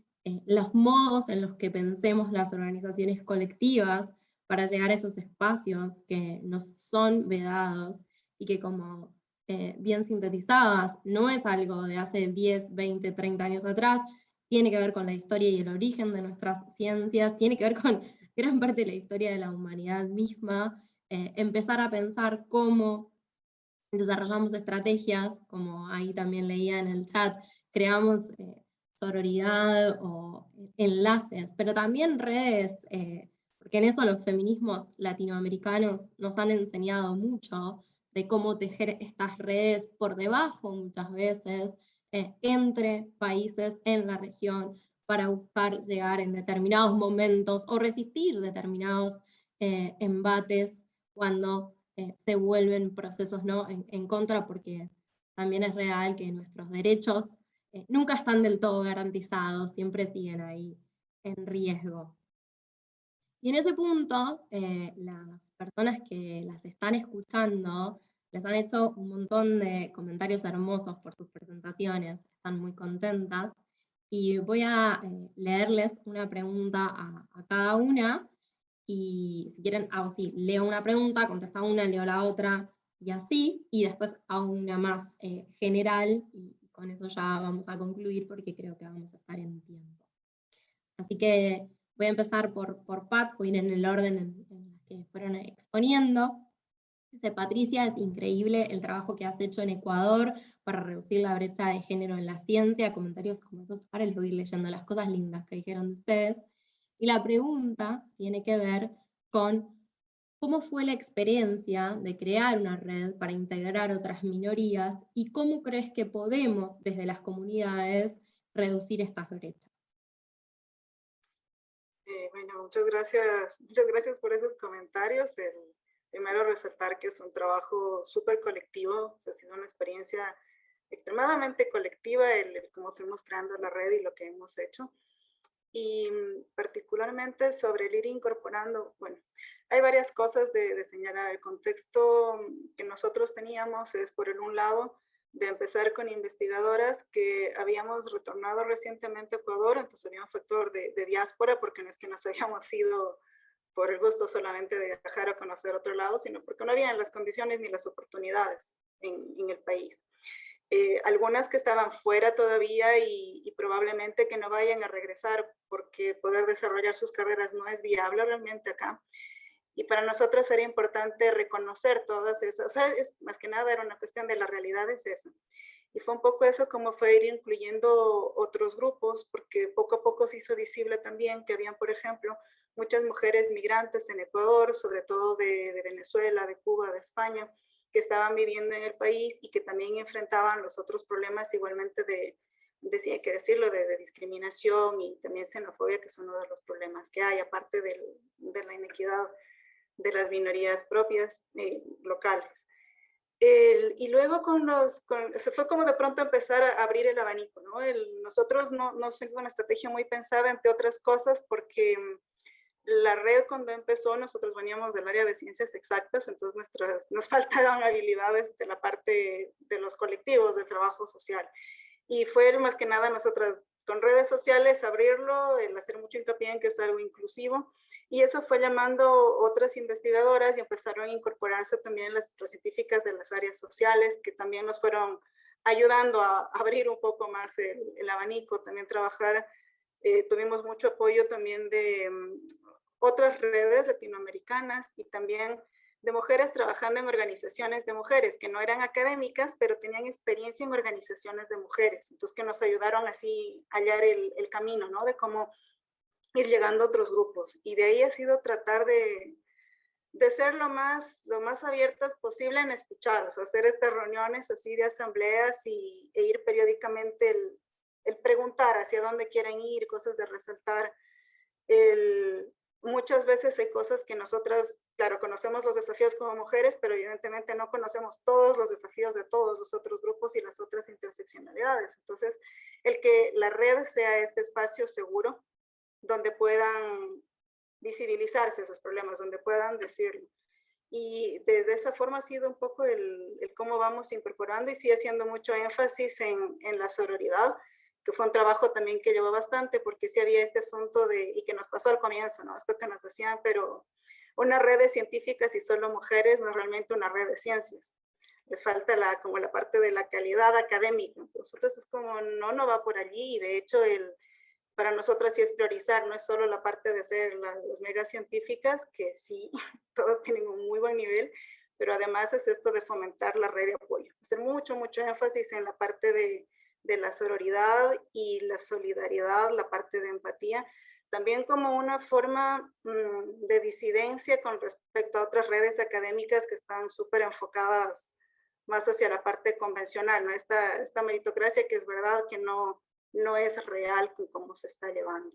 Speaker 1: los modos en los que pensemos las organizaciones colectivas para llegar a esos espacios que nos son vedados y que, como bien sintetizabas, no es algo de hace 10, 20, 30 años atrás, tiene que ver con la historia y el origen de nuestras ciencias, tiene que ver con gran parte de la historia de la humanidad misma, empezar a pensar cómo desarrollamos estrategias, como ahí también leía en el chat, creamos sororidad o enlaces, pero también redes, porque en eso los feminismos latinoamericanos nos han enseñado mucho de cómo tejer estas redes por debajo muchas veces, entre países en la región, para buscar llegar en determinados momentos o resistir determinados embates cuando se vuelven procesos, ¿no? en contra, porque también es real que nuestros derechos nunca están del todo garantizados, siempre siguen ahí en riesgo. Y en ese punto, las personas que las están escuchando les han hecho un montón de comentarios hermosos por sus presentaciones, están muy contentas, y voy a leerles una pregunta a cada una, y si quieren, hago así, leo una pregunta, contesta una, leo la otra, y así, y después hago una más general, y con eso ya vamos a concluir porque creo que vamos a estar en tiempo. Así que voy a empezar por Pat, voy a ir en el orden en el que fueron exponiendo. Dice: Patricia, es increíble el trabajo que has hecho en Ecuador para reducir la brecha de género en la ciencia. Comentarios como esos, ahora les voy a ir leyendo las cosas lindas que dijeron de ustedes. Y la pregunta tiene que ver con cómo fue la experiencia de crear una red para integrar otras minorías y cómo crees que podemos, desde las comunidades, reducir estas brechas.
Speaker 3: Bueno, muchas gracias por esos comentarios. Primero resaltar que es un trabajo súper colectivo, ha sido una experiencia extremadamente colectiva el cómo fuimos creando la red y lo que hemos hecho. Y particularmente sobre el ir incorporando, bueno, hay varias cosas de señalar. El contexto que nosotros teníamos es, por un lado, de empezar con investigadoras que habíamos retornado recientemente a Ecuador, entonces había un factor de diáspora, porque no es que nos habíamos ido por el gusto solamente de viajar a conocer otro lado, sino porque no habían las condiciones ni las oportunidades en el país. Algunas que estaban fuera todavía y probablemente que no vayan a regresar porque poder desarrollar sus carreras no es viable realmente acá. Y para nosotros era importante reconocer todas esas, o sea, más que nada era una cuestión de la realidad, es esa. Y fue un poco eso como fue ir incluyendo otros grupos, porque poco a poco se hizo visible también que habían, por ejemplo, muchas mujeres migrantes en Ecuador, sobre todo de Venezuela, de Cuba, de España, que estaban viviendo en el país y que también enfrentaban los otros problemas igualmente de hay que decirlo, de discriminación y también xenofobia, que es uno de los problemas que hay, aparte de la inequidad de las minorías propias locales. Y luego se fue como de pronto empezar a abrir el abanico, ¿no? Nosotros no hicimos una estrategia muy pensada, entre otras cosas, porque la red cuando empezó, nosotros veníamos del área de ciencias exactas, entonces nos faltaban habilidades de la parte de los colectivos, del trabajo social. Y fue más que nada nosotras con redes sociales abrirlo, el hacer mucho hincapié en que es algo inclusivo, y eso fue llamando otras investigadoras y empezaron a incorporarse también las científicas de las áreas sociales, que también nos fueron ayudando a abrir un poco más el abanico, también trabajar. Tuvimos mucho apoyo también de otras redes latinoamericanas y también de mujeres trabajando en organizaciones de mujeres que no eran académicas, pero tenían experiencia en organizaciones de mujeres, entonces que nos ayudaron así a hallar el camino, ¿no? De cómo ir llegando a otros grupos. Y de ahí ha sido tratar de ser lo más abiertas posible en escuchar, o sea, hacer estas reuniones así de asambleas e ir periódicamente el preguntar hacia dónde quieren ir, cosas de resaltar. Muchas veces hay cosas que nosotras, claro, conocemos los desafíos como mujeres, pero evidentemente no conocemos todos los desafíos de todos los otros grupos y las otras interseccionalidades. Entonces, el que la red sea este espacio seguro donde puedan visibilizarse esos problemas, donde puedan decirlo. Y desde esa forma ha sido un poco el cómo vamos incorporando y sigue haciendo mucho énfasis en la sororidad, que fue un trabajo también que llevó bastante, porque sí había este asunto y que nos pasó al comienzo, ¿no? Esto que nos decían, pero una red de científicas y solo mujeres no es realmente una red de ciencias. Les falta como la parte de la calidad académica. Nosotros es como, no va por allí, y de hecho para nosotros sí es priorizar, no es solo la parte de ser las megacientíficas, que sí, todos tienen un muy buen nivel, pero además es esto de fomentar la red de apoyo. Hacer mucho énfasis en la parte de la sororidad y la solidaridad, la parte de empatía, también como una forma de disidencia con respecto a otras redes académicas que están súper enfocadas más hacia la parte convencional, ¿no? Esta meritocracia que es verdad que no es real como se está llevando.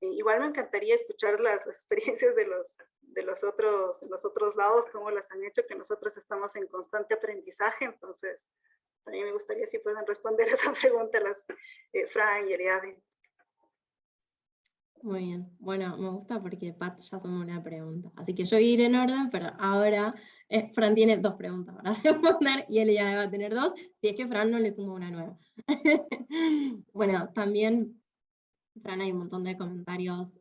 Speaker 3: Igual me encantaría escuchar las experiencias de los otros lados, cómo las han hecho, que nosotros estamos en constante aprendizaje, entonces también me gustaría si pueden responder esa pregunta las Fran y Eliade.
Speaker 1: Muy bien, bueno, me gusta porque Pat ya sumó una pregunta, así que yo voy a ir en orden, pero ahora Fran tiene 2 preguntas para responder y Eliade va a tener 2, si es que Fran no le sumó una nueva. Bueno, también, Fran, hay un montón de comentarios,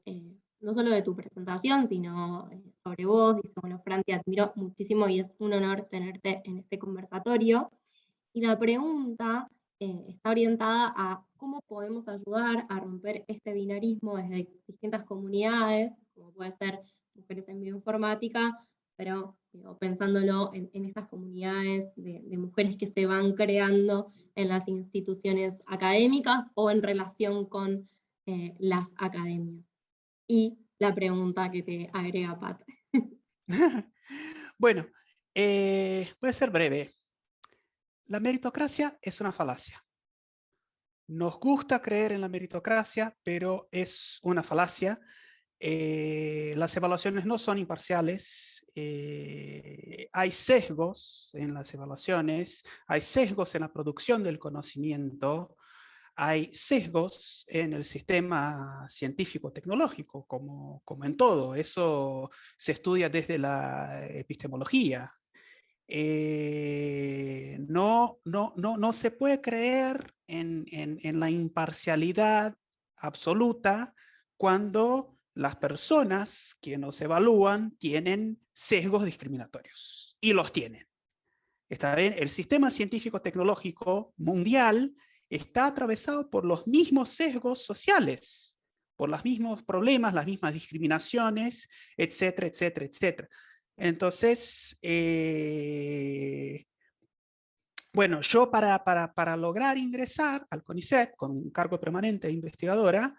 Speaker 1: no solo de tu presentación, sino sobre vos. Dice, bueno, Fran, te admiro muchísimo y es un honor tenerte en este conversatorio. Y la pregunta está orientada a cómo podemos ayudar a romper este binarismo desde distintas comunidades, como puede ser mujeres en bioinformática, pero pensándolo en estas comunidades de mujeres que se van creando en las instituciones académicas o en relación con las academias. Y la pregunta que te agrega Pat.
Speaker 4: Bueno, voy a ser breve. La meritocracia es una falacia. Nos gusta creer en la meritocracia, pero es una falacia. Las evaluaciones no son imparciales. Hay sesgos en las evaluaciones, hay sesgos en la producción del conocimiento, hay sesgos en el sistema científico-tecnológico, como en todo. Eso se estudia desde la epistemología. No se puede creer en la imparcialidad absoluta cuando las personas que nos evalúan tienen sesgos discriminatorios, y los tienen. ¿Está bien? El sistema científico-tecnológico mundial está atravesado por los mismos sesgos sociales, por los mismos problemas, las mismas discriminaciones, etcétera, etcétera, etcétera. Entonces, bueno, yo para lograr ingresar al CONICET con un cargo permanente de investigadora,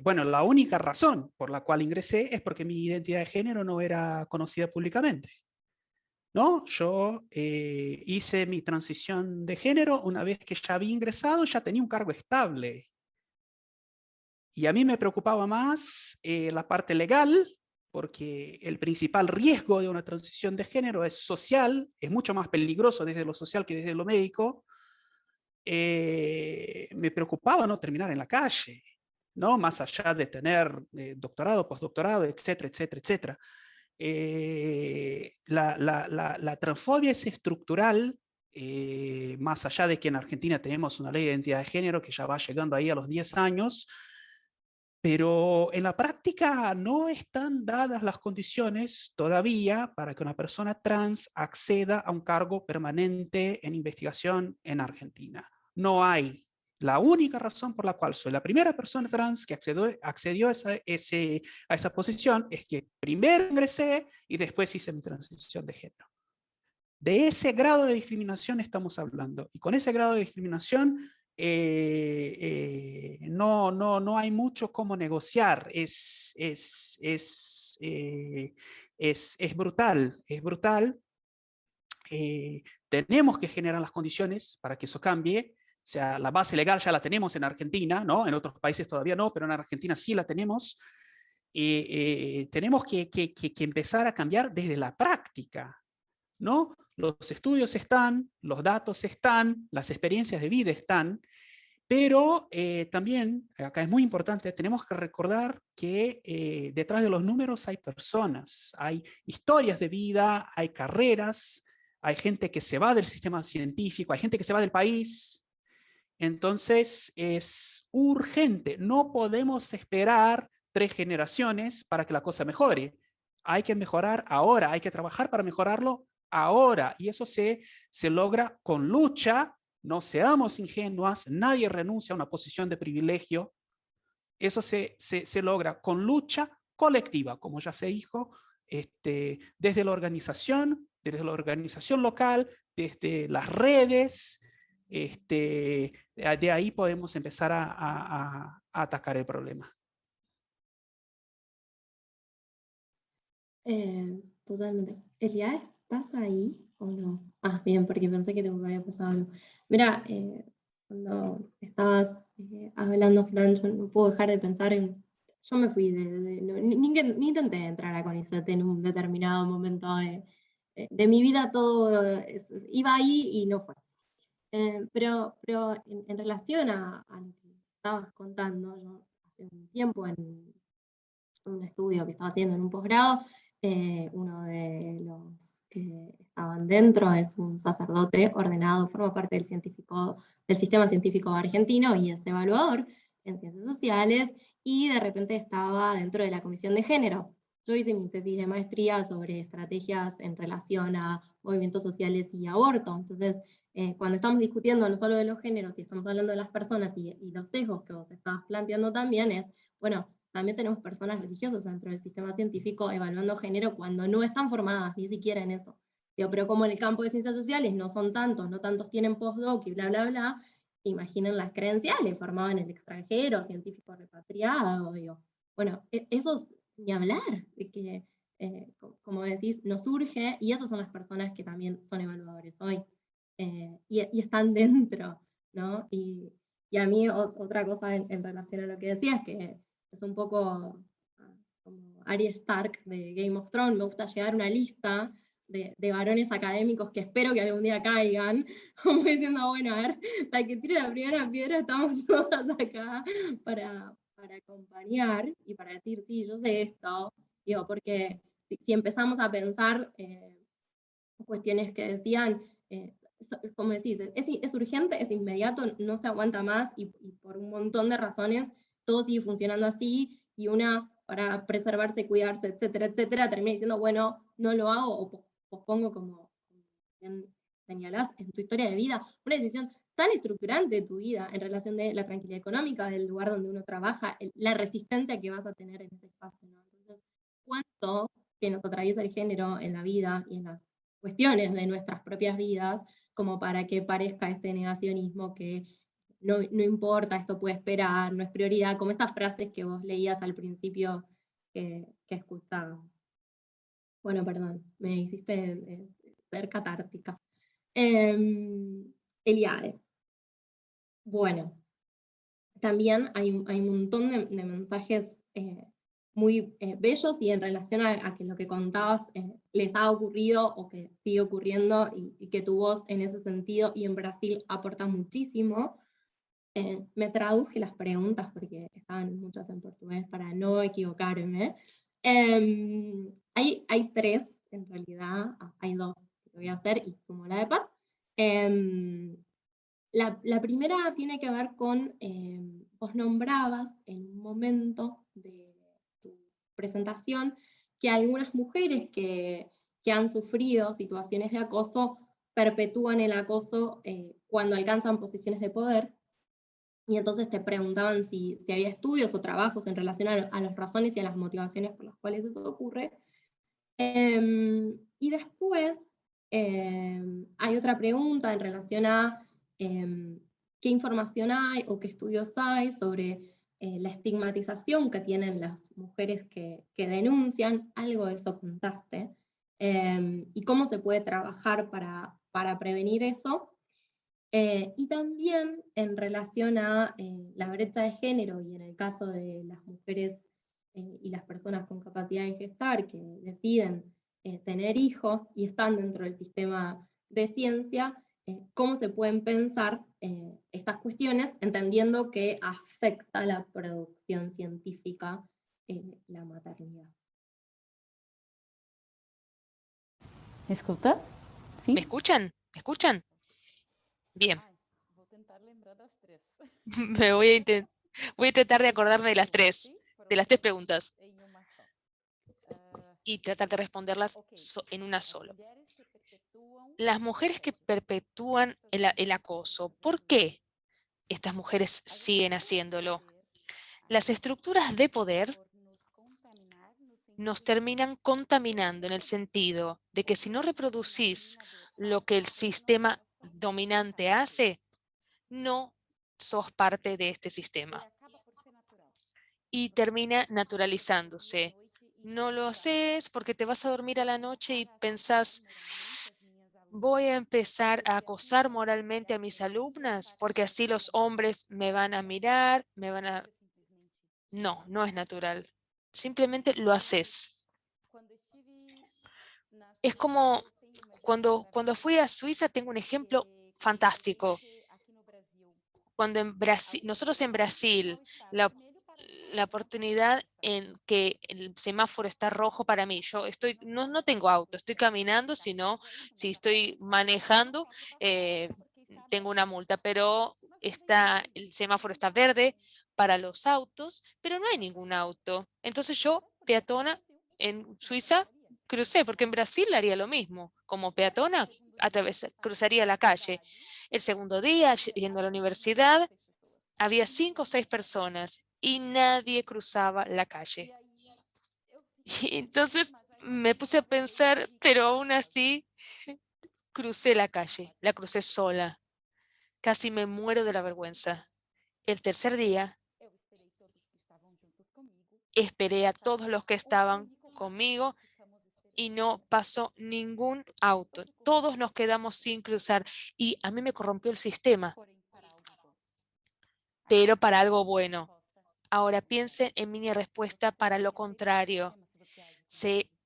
Speaker 4: bueno, la única razón por la cual ingresé es porque mi identidad de género no era conocida públicamente. ¿no? Yo hice mi transición de género una vez que ya había ingresado, ya tenía un cargo estable. Y a mí me preocupaba más la parte legal, porque el principal riesgo de una transición de género es social, es mucho más peligroso desde lo social que desde lo médico. Me preocupaba no terminar en la calle, ¿no? Más allá de tener doctorado, postdoctorado, etcétera, etcétera, etcétera. La transfobia es estructural, más allá de que en Argentina tenemos una ley de identidad de género que ya va llegando ahí a los 10 años, pero en la práctica no están dadas las condiciones todavía para que una persona trans acceda a un cargo permanente en investigación en Argentina. No hay. La única razón por la cual soy la primera persona trans que accedió a esa posición es que primero ingresé y después hice mi transición de género. De ese grado de discriminación estamos hablando. Y con ese grado de discriminación no hay mucho cómo negociar. Es brutal, es brutal. Tenemos que generar las condiciones para que eso cambie. O sea, la base legal ya la tenemos en Argentina, ¿no? En otros países todavía no, pero en Argentina sí la tenemos. Tenemos que empezar a cambiar desde la práctica, ¿no? Los estudios están, los datos están, las experiencias de vida están, pero también, acá es muy importante, tenemos que recordar que detrás de los números hay personas, hay historias de vida, hay carreras, hay gente que se va del sistema científico, hay gente que se va del país. Entonces es urgente, no podemos esperar 3 generaciones para que la cosa mejore. Hay que mejorar ahora, hay que trabajar para mejorarlo ahora, y eso se logra con lucha. No seamos ingenuas, nadie renuncia a una posición de privilegio. Eso se logra con lucha colectiva, como ya se dijo, desde la organización local, desde las redes. De ahí podemos empezar a atacar el problema.
Speaker 1: Totalmente. Elia, ¿estás ahí o no? Ah, bien, porque pensé que te había pasado algo. Mira, cuando estabas hablando, Fran, yo no puedo dejar de pensar en... Yo me fui ni intenté entrar a CONICET en un determinado momento de mi vida, todo iba ahí y no fue. Pero en relación a lo que estabas contando, yo hace un tiempo en un estudio que estaba haciendo en un posgrado, uno de los que estaban dentro es un sacerdote ordenado, forma parte del sistema científico argentino y es evaluador en ciencias sociales, y de repente estaba dentro de la comisión de género. Yo hice mi tesis de maestría sobre estrategias en relación a movimientos sociales y aborto. Entonces, cuando estamos discutiendo no solo de los géneros, y estamos hablando de las personas y los sesgos que vos estabas planteando también, es, bueno, también tenemos personas religiosas dentro del sistema científico evaluando género cuando no están formadas ni siquiera en eso. Digo, pero como en el campo de ciencias sociales no son tantos, no tantos tienen postdoc y bla, bla, bla, imaginen las credenciales, formados en el extranjero, científico repatriado, digo. Bueno, eso es ni hablar, de que, como decís, nos surge, y esas son las personas que también son evaluadores hoy, y están dentro, ¿no? Y a mí otra cosa en relación a lo que decías, que es un poco como Arya Stark de Game of Thrones, me gusta llevar una lista de varones académicos que espero que algún día caigan, como diciendo, bueno, a ver, la que tire la primera piedra, estamos todas acá para acompañar y para decir, sí, yo sé esto, digo, porque si empezamos a pensar cuestiones que decían, como decís, es urgente, es inmediato, no se aguanta más, y por un montón de razones todo sigue funcionando así, y una, para preservarse, cuidarse, etcétera, etcétera, termina diciendo, bueno, no lo hago, o pospongo, como bien señalás, en tu historia de vida, una decisión tan estructurante de tu vida en relación de la tranquilidad económica, del lugar donde uno trabaja, la resistencia que vas a tener en ese espacio, ¿no? Entonces, ¿cuánto que nos atraviesa el género en la vida y en las cuestiones de nuestras propias vidas, como para que parezca este negacionismo que no importa, esto puede esperar, no es prioridad, como estas frases que vos leías al principio que escuchábamos? Bueno, perdón, me hiciste ser catártica. Eliade. Bueno, también hay un montón de mensajes muy bellos y en relación a que lo que contabas les ha ocurrido o que sigue ocurriendo y que tu voz en ese sentido y en Brasil aporta muchísimo. Me traduje las preguntas porque estaban muchas en portugués para no equivocarme. Hay tres, en realidad, hay dos que voy a hacer y sumo la de Pat. La primera tiene que ver con, vos nombrabas en un momento de tu presentación que algunas mujeres que han sufrido situaciones de acoso perpetúan el acoso cuando alcanzan posiciones de poder, y entonces te preguntaban si había estudios o trabajos en relación a las razones y a las motivaciones por las cuales eso ocurre. Y después hay otra pregunta en relación a qué información hay o qué estudios hay sobre la estigmatización que tienen las mujeres que denuncian, algo de eso contaste, y cómo se puede trabajar para prevenir eso. Y también en relación a la brecha de género y en el caso de las mujeres y las personas con capacidad de gestar que deciden tener hijos y están dentro del sistema de ciencia, cómo se pueden pensar estas cuestiones, entendiendo que afecta la producción científica la maternidad.
Speaker 5: ¿Me escuta? ¿Sí?
Speaker 7: ¿Me escuchan? ¿Me escuchan? Bien. Me voy a tratar de acordarme de las tres preguntas y tratar de responderlas en una sola. Las mujeres que perpetúan el acoso, ¿por qué estas mujeres siguen haciéndolo? Las estructuras de poder nos terminan contaminando en el sentido de que si no reproducís lo que el sistema dominante hace, no sos parte de este sistema. Y termina naturalizándose. No lo haces porque te vas a dormir a la noche y pensás, voy a empezar a acosar moralmente a mis alumnas porque así los hombres me van a mirar, me van a... No, no es natural. Simplemente lo haces. Es como cuando fui a Suiza, tengo un ejemplo fantástico. Cuando nosotros en Brasil, la oportunidad en que el semáforo está rojo para mí, yo no tengo auto, estoy caminando, sino si estoy manejando, tengo una multa, pero el semáforo está verde para los autos, pero no hay ningún auto. Entonces yo, peatona, en Suiza, crucé, porque en Brasil haría lo mismo. Como peatona, cruzaría la calle. El segundo día, yendo a la universidad, había 5 o 6 personas y nadie cruzaba la calle. Y entonces me puse a pensar, pero aún así crucé la calle, la crucé sola. Casi me muero de la vergüenza. El tercer día, esperé a todos los que estaban conmigo y no pasó ningún auto. Todos nos quedamos sin cruzar y a mí me corrompió el sistema, pero para algo bueno. Ahora piensen en mi respuesta para lo contrario.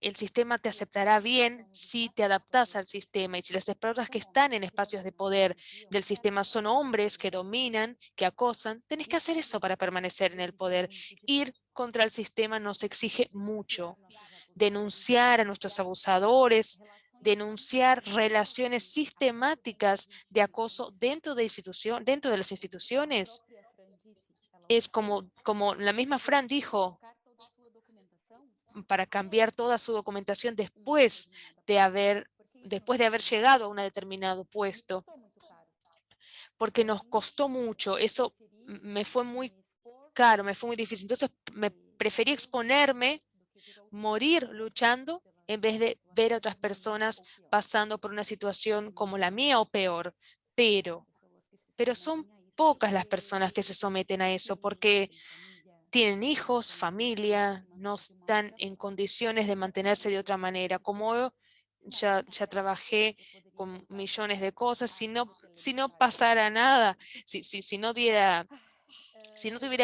Speaker 7: El sistema te aceptará bien si te adaptas al sistema y si las personas que están en espacios de poder del sistema son hombres que dominan, que acosan, tenés que hacer eso para permanecer en el poder. Ir contra el sistema nos exige mucho. Denunciar a nuestros abusadores, denunciar relaciones sistemáticas de acoso dentro de las instituciones. Es como la misma Fran dijo, para cambiar toda su documentación después de haber llegado a un determinado puesto, porque nos costó mucho. Eso me fue muy caro, me fue muy difícil. Entonces me preferí exponerme, morir luchando, en vez de ver a otras personas pasando por una situación como la mía o peor. Pero son pocas las personas que se someten a eso, porque tienen hijos, familia, no están en condiciones de mantenerse de otra manera, como ya trabajé con millones de cosas. Si no pasara nada, si no tuviera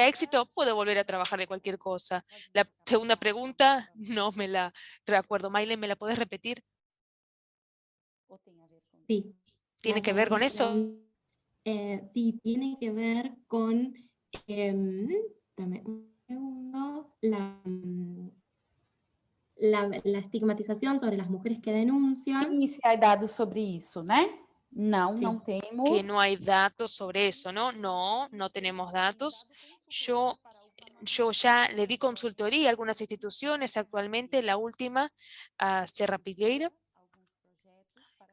Speaker 7: éxito, puedo volver a trabajar de cualquier cosa. La segunda pregunta no me la recuerdo. Maylen, ¿me la puedes repetir?
Speaker 1: Sí.
Speaker 7: ¿Tiene
Speaker 1: La
Speaker 7: que ver con
Speaker 1: segunda
Speaker 7: eso?
Speaker 1: sí, tiene que ver con, dame un segundo, la estigmatización sobre las mujeres que denuncian.
Speaker 5: Sim, se há dados sobre isso, né? Não,
Speaker 1: Sí.
Speaker 5: não
Speaker 7: Que
Speaker 5: temos.
Speaker 7: no hay datos sobre eso, ¿no? No tenemos datos. Yo ya le di consultoría a algunas instituciones actualmente, la última a Serra Pilheira,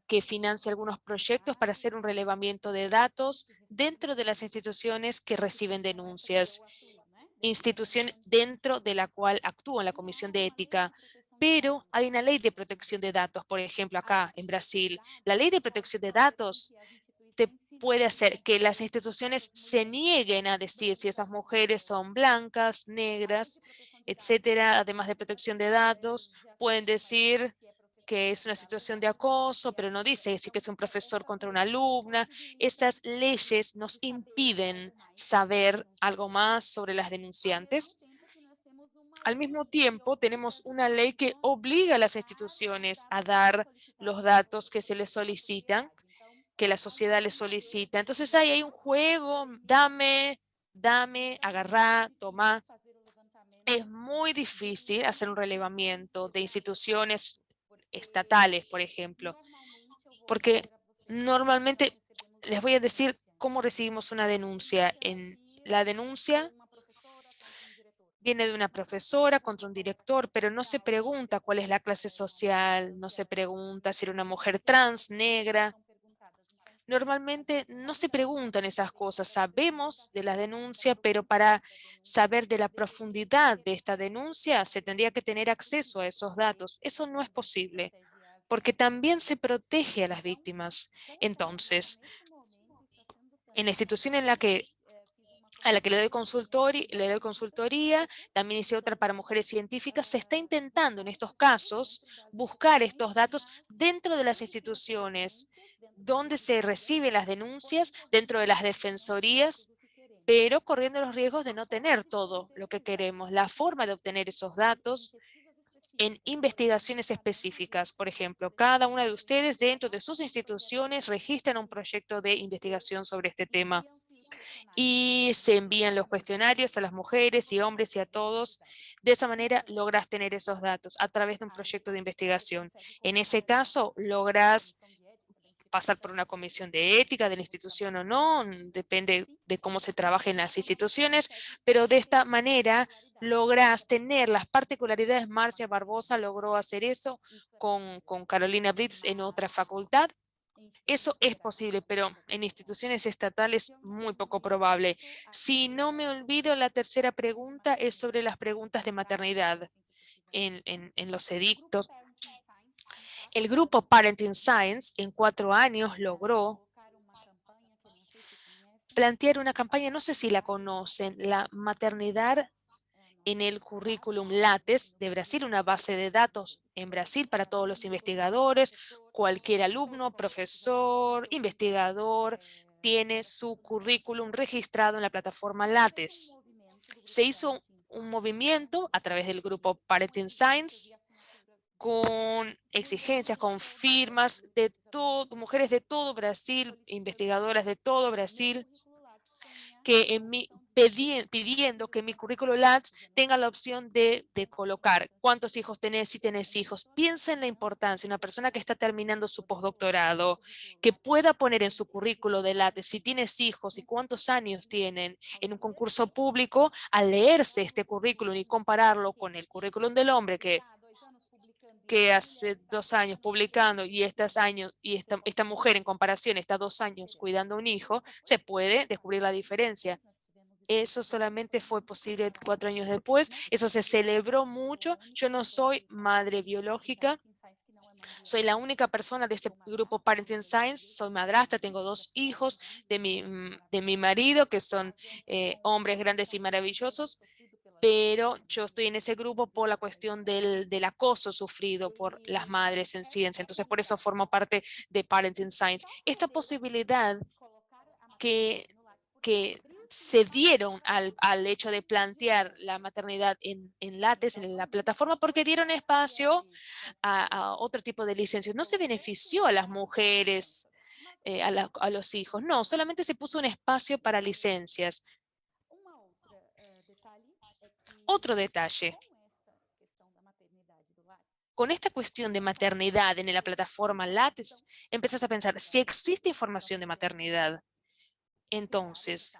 Speaker 7: que financia algunos proyectos para hacer un relevamiento de datos dentro de las instituciones que reciben denuncias, institución dentro de la cual actúa la Comisión de Ética. Pero hay una ley de protección de datos, por ejemplo, acá en Brasil. La ley de protección de datos te puede hacer que las instituciones se nieguen a decir si esas mujeres son blancas, negras, etcétera. Además de protección de datos, pueden decir que es una situación de acoso, pero no dice si que es un profesor contra una alumna. Estas leyes nos impiden saber algo más sobre las denunciantes. Al mismo tiempo, tenemos una ley que obliga a las instituciones a dar los datos que se les solicitan, que la sociedad les solicita. Entonces ahí hay un juego, dame, agarrá, toma. Es muy difícil hacer un relevamiento de instituciones estatales, por ejemplo, porque normalmente les voy a decir cómo recibimos una denuncia. En la denuncia viene de una profesora contra un director, pero no se pregunta cuál es la clase social, no se pregunta si era una mujer trans, negra. Normalmente no se preguntan esas cosas. Sabemos de la denuncia, pero para saber de la profundidad de esta denuncia se tendría que tener acceso a esos datos. Eso no es posible, porque también se protege a las víctimas. Entonces, en la institución a la que le doy consultoría, también hice otra para mujeres científicas, se está intentando en estos casos buscar estos datos dentro de las instituciones donde se reciben las denuncias, dentro de las defensorías, pero corriendo los riesgos de no tener todo lo que queremos. La forma de obtener esos datos en investigaciones específicas. Por ejemplo, cada una de ustedes dentro de sus instituciones registran un proyecto de investigación sobre este tema y se envían los cuestionarios a las mujeres y hombres y a todos. De esa manera logras tener esos datos a través de un proyecto de investigación. En ese caso, logras pasar por una comisión de ética de la institución o no, depende de cómo se trabaje en las instituciones, pero de esta manera logras tener las particularidades. Marcia Barbosa logró hacer eso con Carolina Brits en otra facultad. Eso es posible, pero en instituciones estatales muy poco probable. Si no me olvido, la tercera pregunta es sobre las preguntas de maternidad en los edictos. El grupo Parenting Science en 4 años logró plantear una campaña, no sé si la conocen, la maternidad en el currículum LATES de Brasil, una base de datos en Brasil para todos los investigadores. Cualquier alumno, profesor, investigador, tiene su currículum registrado en la plataforma LATES. Se hizo un movimiento a través del grupo Parenting Science con exigencias, con firmas de todo, mujeres de todo Brasil, investigadoras de todo Brasil, que pidiendo que mi currículo LATES tenga la opción de colocar cuántos hijos tenés, si tenés hijos. Piensa en la importancia, una persona que está terminando su postdoctorado, que pueda poner en su currículo de LATES si tienes hijos y cuántos años tienen en un concurso público, al leerse este currículum y compararlo con el currículum del hombre que hace 2 años publicando y esta mujer en comparación está 2 años cuidando a un hijo, se puede descubrir la diferencia. Eso solamente fue posible 4 años después. Eso se celebró mucho. Yo no soy madre biológica. Soy la única persona de este grupo Parenting Science. Soy madrastra, tengo 2 hijos de mi marido, que son hombres grandes y maravillosos. pero yo estoy en ese grupo por la cuestión del acoso sufrido por las madres en ciencia. Entonces, por eso formo parte de Parenting Science. Esta posibilidad que se dieron al hecho de plantear la maternidad en LATES, en la plataforma, porque dieron espacio a otro tipo de licencias. No se benefició a las mujeres, a los hijos. No, solamente se puso un espacio para licencias. Otro detalle. Con esta cuestión de maternidad en la plataforma LATES, empiezas a pensar, si existe información de maternidad, entonces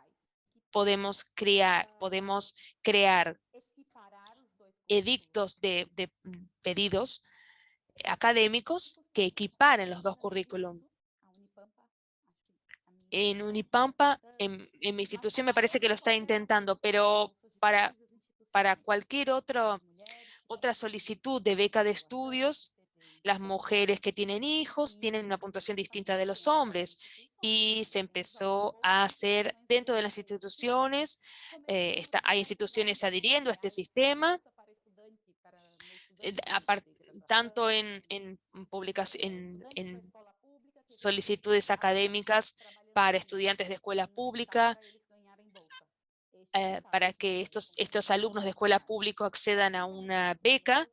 Speaker 7: podemos crear edictos de pedidos académicos que equiparen los dos currículum. En Unipampa, en mi institución me parece que lo está intentando, pero para cualquier otra solicitud de beca de estudios, las mujeres que tienen hijos tienen una puntuación distinta de los hombres, y se empezó a hacer dentro de las instituciones, hay instituciones adhiriendo a este sistema, tanto en solicitudes académicas para estudiantes de escuela pública, para que estos alumnos de escuela pública accedan a una beca.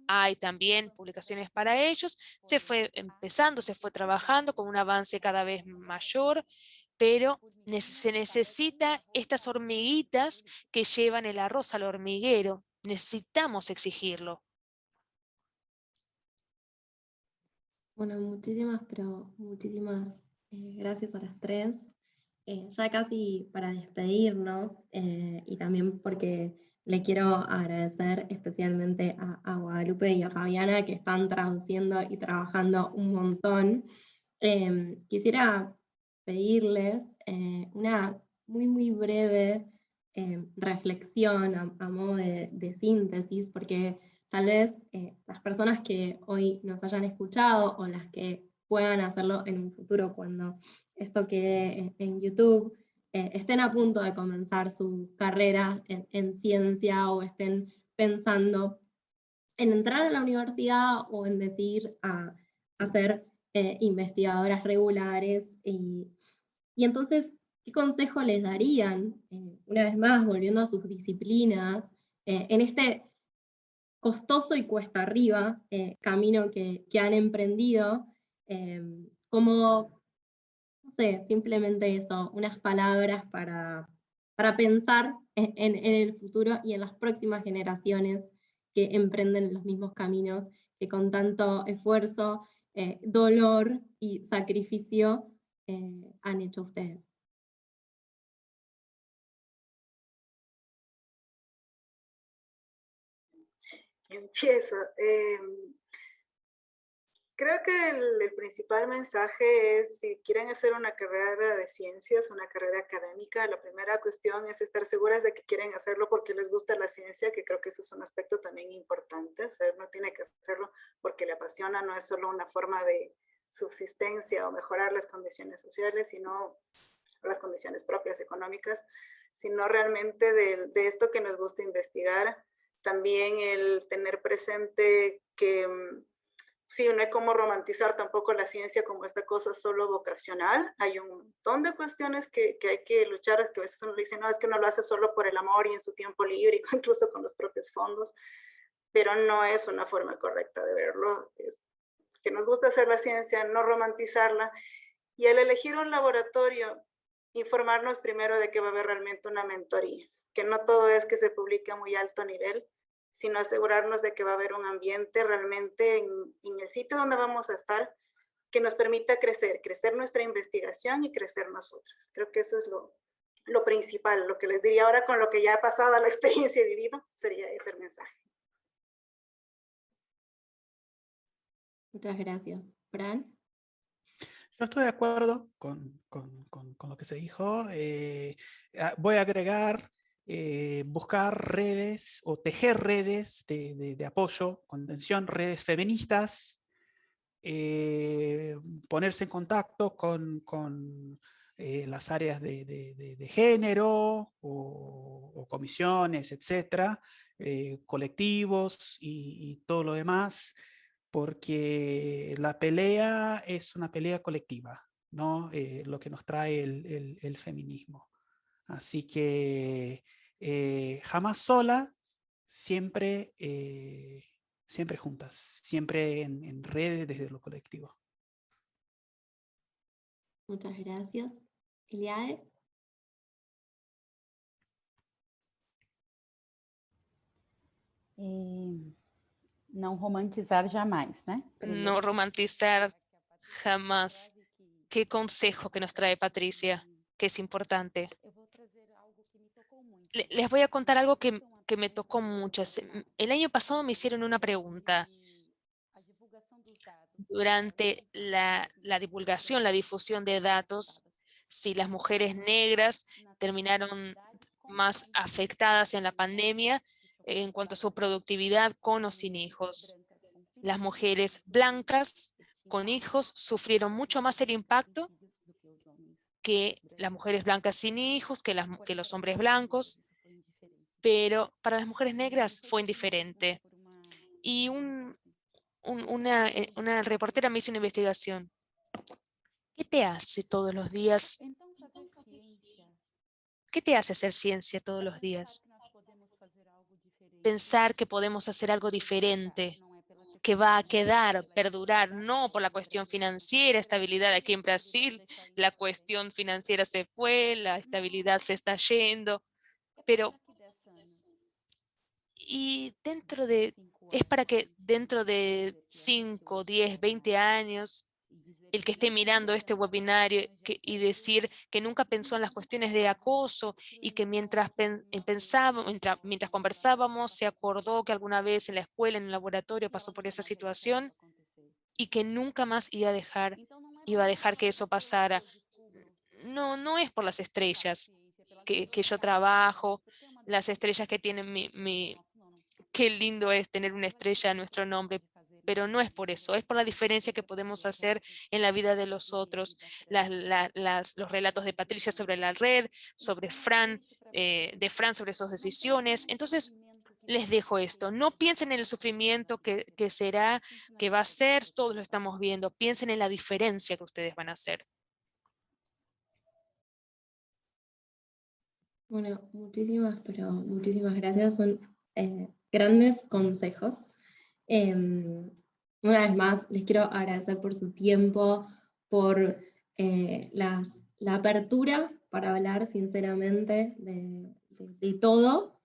Speaker 7: Hay también publicaciones para ellos. Se fue empezando, se fue trabajando con un avance cada vez mayor, pero se necesita estas hormiguitas que llevan el arroz al hormiguero. Necesitamos exigirlo.
Speaker 1: Bueno, muchísimas gracias a las tres. Ya casi para despedirnos, y también porque le quiero agradecer especialmente a Guadalupe y a Fabiana, que están traduciendo y trabajando un montón. Quisiera pedirles una muy breve reflexión a modo de síntesis, porque tal vez las personas que hoy nos hayan escuchado o las que puedan hacerlo en un futuro cuando esto quede en YouTube, estén a punto de comenzar su carrera en ciencia o estén pensando en entrar a la universidad o en decidir a ser investigadoras regulares. Y entonces, ¿qué consejo les darían, una vez más, volviendo a sus disciplinas, en este costoso y cuesta arriba camino que han emprendido, como, no sé, simplemente eso, unas palabras para pensar en el futuro y en las próximas generaciones que emprenden los mismos caminos que con tanto esfuerzo, dolor y sacrificio han hecho ustedes?
Speaker 3: Empiezo. Creo que el principal mensaje es, si quieren hacer una carrera de ciencias, una carrera académica, la primera cuestión es estar seguras de que quieren hacerlo porque les gusta la ciencia, que creo que eso es un aspecto también importante. O sea, no tiene que hacerlo porque le apasiona, no es solo una forma de subsistencia o mejorar las condiciones sociales, sino las condiciones propias económicas, sino realmente de esto que nos gusta investigar. También el tener presente que sí, no hay como romantizar tampoco la ciencia como esta cosa solo vocacional. Hay un montón de cuestiones que hay que luchar, es que a veces uno dice, no, es que uno lo hace solo por el amor y en su tiempo libre, incluso con los propios fondos, pero no es una forma correcta de verlo. Es que nos gusta hacer la ciencia, no romantizarla, y al elegir un laboratorio, informarnos primero de que va a haber realmente una mentoría, que no todo es que se publique a muy alto nivel, sino asegurarnos de que va a haber un ambiente realmente en el sitio donde vamos a estar que nos permita crecer nuestra investigación y crecer nosotras. Creo que eso es lo principal, lo que les diría ahora con lo que ya ha pasado, la experiencia he vivido, sería ese el mensaje.
Speaker 1: Muchas gracias. Fran.
Speaker 4: Yo estoy de acuerdo con lo que se dijo. Voy a agregar buscar redes o tejer redes de apoyo, contención, redes feministas, ponerse en contacto con las áreas de género o comisiones, etcétera, colectivos y todo lo demás, porque la pelea es una pelea colectiva, ¿no? Lo que nos trae el feminismo. Así que jamás sola, siempre, siempre juntas, siempre en redes desde lo colectivo.
Speaker 1: Muchas gracias. Eliade.
Speaker 5: Não romantizar jamais, né?
Speaker 7: No romantizar jamás. Qué consejo que nos trae Patricia, que es importante. Les voy a contar algo que me tocó mucho. El año pasado me hicieron una pregunta durante la divulgación, la difusión de datos, si las mujeres negras terminaron más afectadas en la pandemia en cuanto a su productividad con o sin hijos. Las mujeres blancas con hijos sufrieron mucho más el impacto que las mujeres blancas sin hijos, que los hombres blancos, pero para las mujeres negras fue indiferente. Y una reportera me hizo una investigación. ¿Qué te hace todos los días? ¿Qué te hace hacer ciencia todos los días? Pensar que podemos hacer algo diferente, que va a quedar, perdurar, no por la cuestión financiera, estabilidad aquí en Brasil, la cuestión financiera se fue, la estabilidad se está yendo, pero es para que dentro de 5, 10, 20 años, el que esté mirando este webinario y decir que nunca pensó en las cuestiones de acoso y que mientras conversábamos se acordó que alguna vez en la escuela, en el laboratorio pasó por esa situación y que nunca más iba a dejar que eso pasara. No es por las estrellas que yo trabajo, las estrellas que tienen qué lindo es tener una estrella a nuestro nombre, pero no es por eso, es por la diferencia que podemos hacer en la vida de los otros. Los relatos de Patricia sobre la red, sobre Fran, de Fran sobre sus decisiones. Entonces, les dejo esto. No piensen en el sufrimiento que será, que va a ser, todos lo estamos viendo. Piensen en la diferencia que ustedes van a hacer.
Speaker 1: Bueno, muchísimas gracias. Son grandes consejos. Una vez más, les quiero agradecer por su tiempo, por la apertura para hablar sinceramente de todo,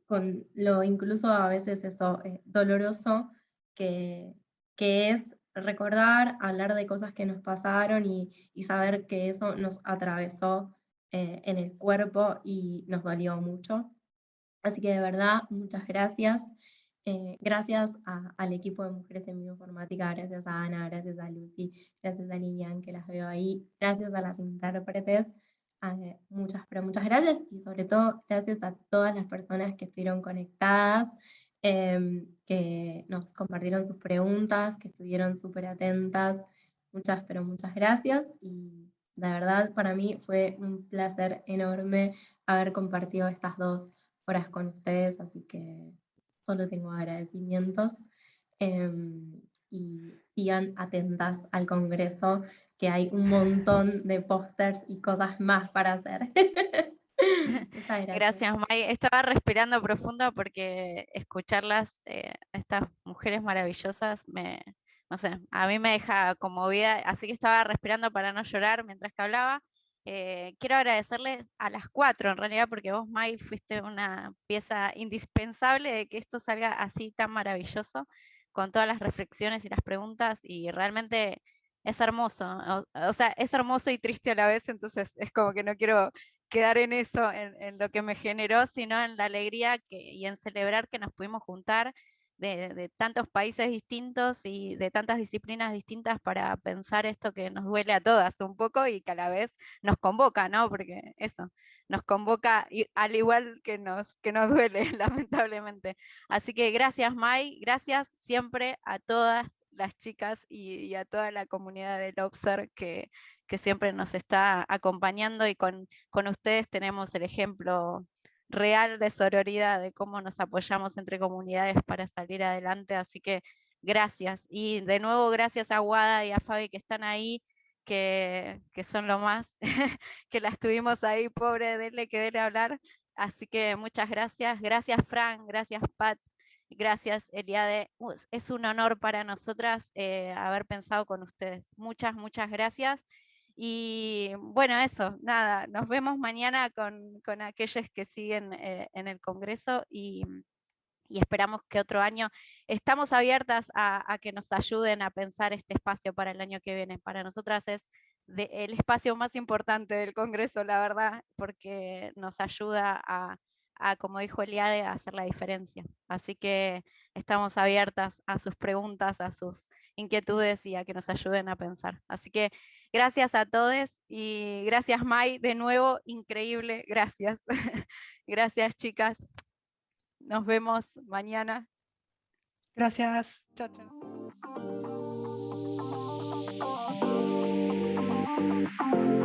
Speaker 1: con lo incluso a veces eso doloroso que es recordar, hablar de cosas que nos pasaron y saber que eso nos atravesó en el cuerpo y nos dolió mucho. Así que de verdad, muchas gracias. Gracias al equipo de Mujeres en Bioinformática, gracias a Ana, gracias a Lucy, gracias a Lilian, que las veo ahí, gracias a las intérpretes, muchas gracias, y sobre todo gracias a todas las personas que estuvieron conectadas, que nos compartieron sus preguntas, que estuvieron súper atentas. Muchas gracias, y la verdad para mí fue un placer enorme haber compartido estas 2 horas con ustedes, así que solo tengo agradecimientos, y sigan atentas al Congreso, que hay un montón de pósters y cosas más para hacer. Muchas
Speaker 2: Gracias, May. Estaba respirando profundo porque escucharlas, estas mujeres maravillosas, no sé, a mí me deja conmovida, así que estaba respirando para no llorar mientras que hablaba. Quiero agradecerles a las 4 en realidad, porque vos, May, fuiste una pieza indispensable de que esto salga así tan maravilloso, con todas las reflexiones y las preguntas, y realmente es hermoso, o sea, es hermoso y triste a la vez, entonces es como que no quiero quedar en eso, en lo que me generó, sino en la alegría y en celebrar que nos pudimos juntar de tantos países distintos y de tantas disciplinas distintas para pensar esto que nos duele a todas un poco y que a la vez nos convoca, ¿no? Porque eso, nos convoca al igual que nos duele, lamentablemente. Así que gracias, May, gracias siempre a todas las chicas y a toda la comunidad del Observe que que siempre nos está acompañando, y con ustedes tenemos el ejemplo real de sororidad, de cómo nos apoyamos entre comunidades para salir adelante. Así que gracias. Y de nuevo gracias a Guada y a Fabi que están ahí, que son lo más, que las tuvimos ahí, pobre, denle que denle hablar. Así que muchas gracias. Gracias Fran, gracias Pat, gracias Eliade. Es un honor para nosotras haber pensado con ustedes. Muchas, muchas gracias. Y bueno, eso, nada, nos vemos mañana con aquellos que siguen en el Congreso, y esperamos que otro año estamos abiertas a que nos ayuden a pensar este espacio para el año que viene. Para nosotras es el espacio más importante del Congreso, la verdad, porque nos ayuda a, como dijo Eliade, a hacer la diferencia. Así que estamos abiertas a sus preguntas, a sus inquietudes y a que nos ayuden a pensar. Así que gracias a todos y gracias Mai, de nuevo, increíble, gracias. Gracias chicas. Nos vemos mañana.
Speaker 4: Gracias. Chao, chao.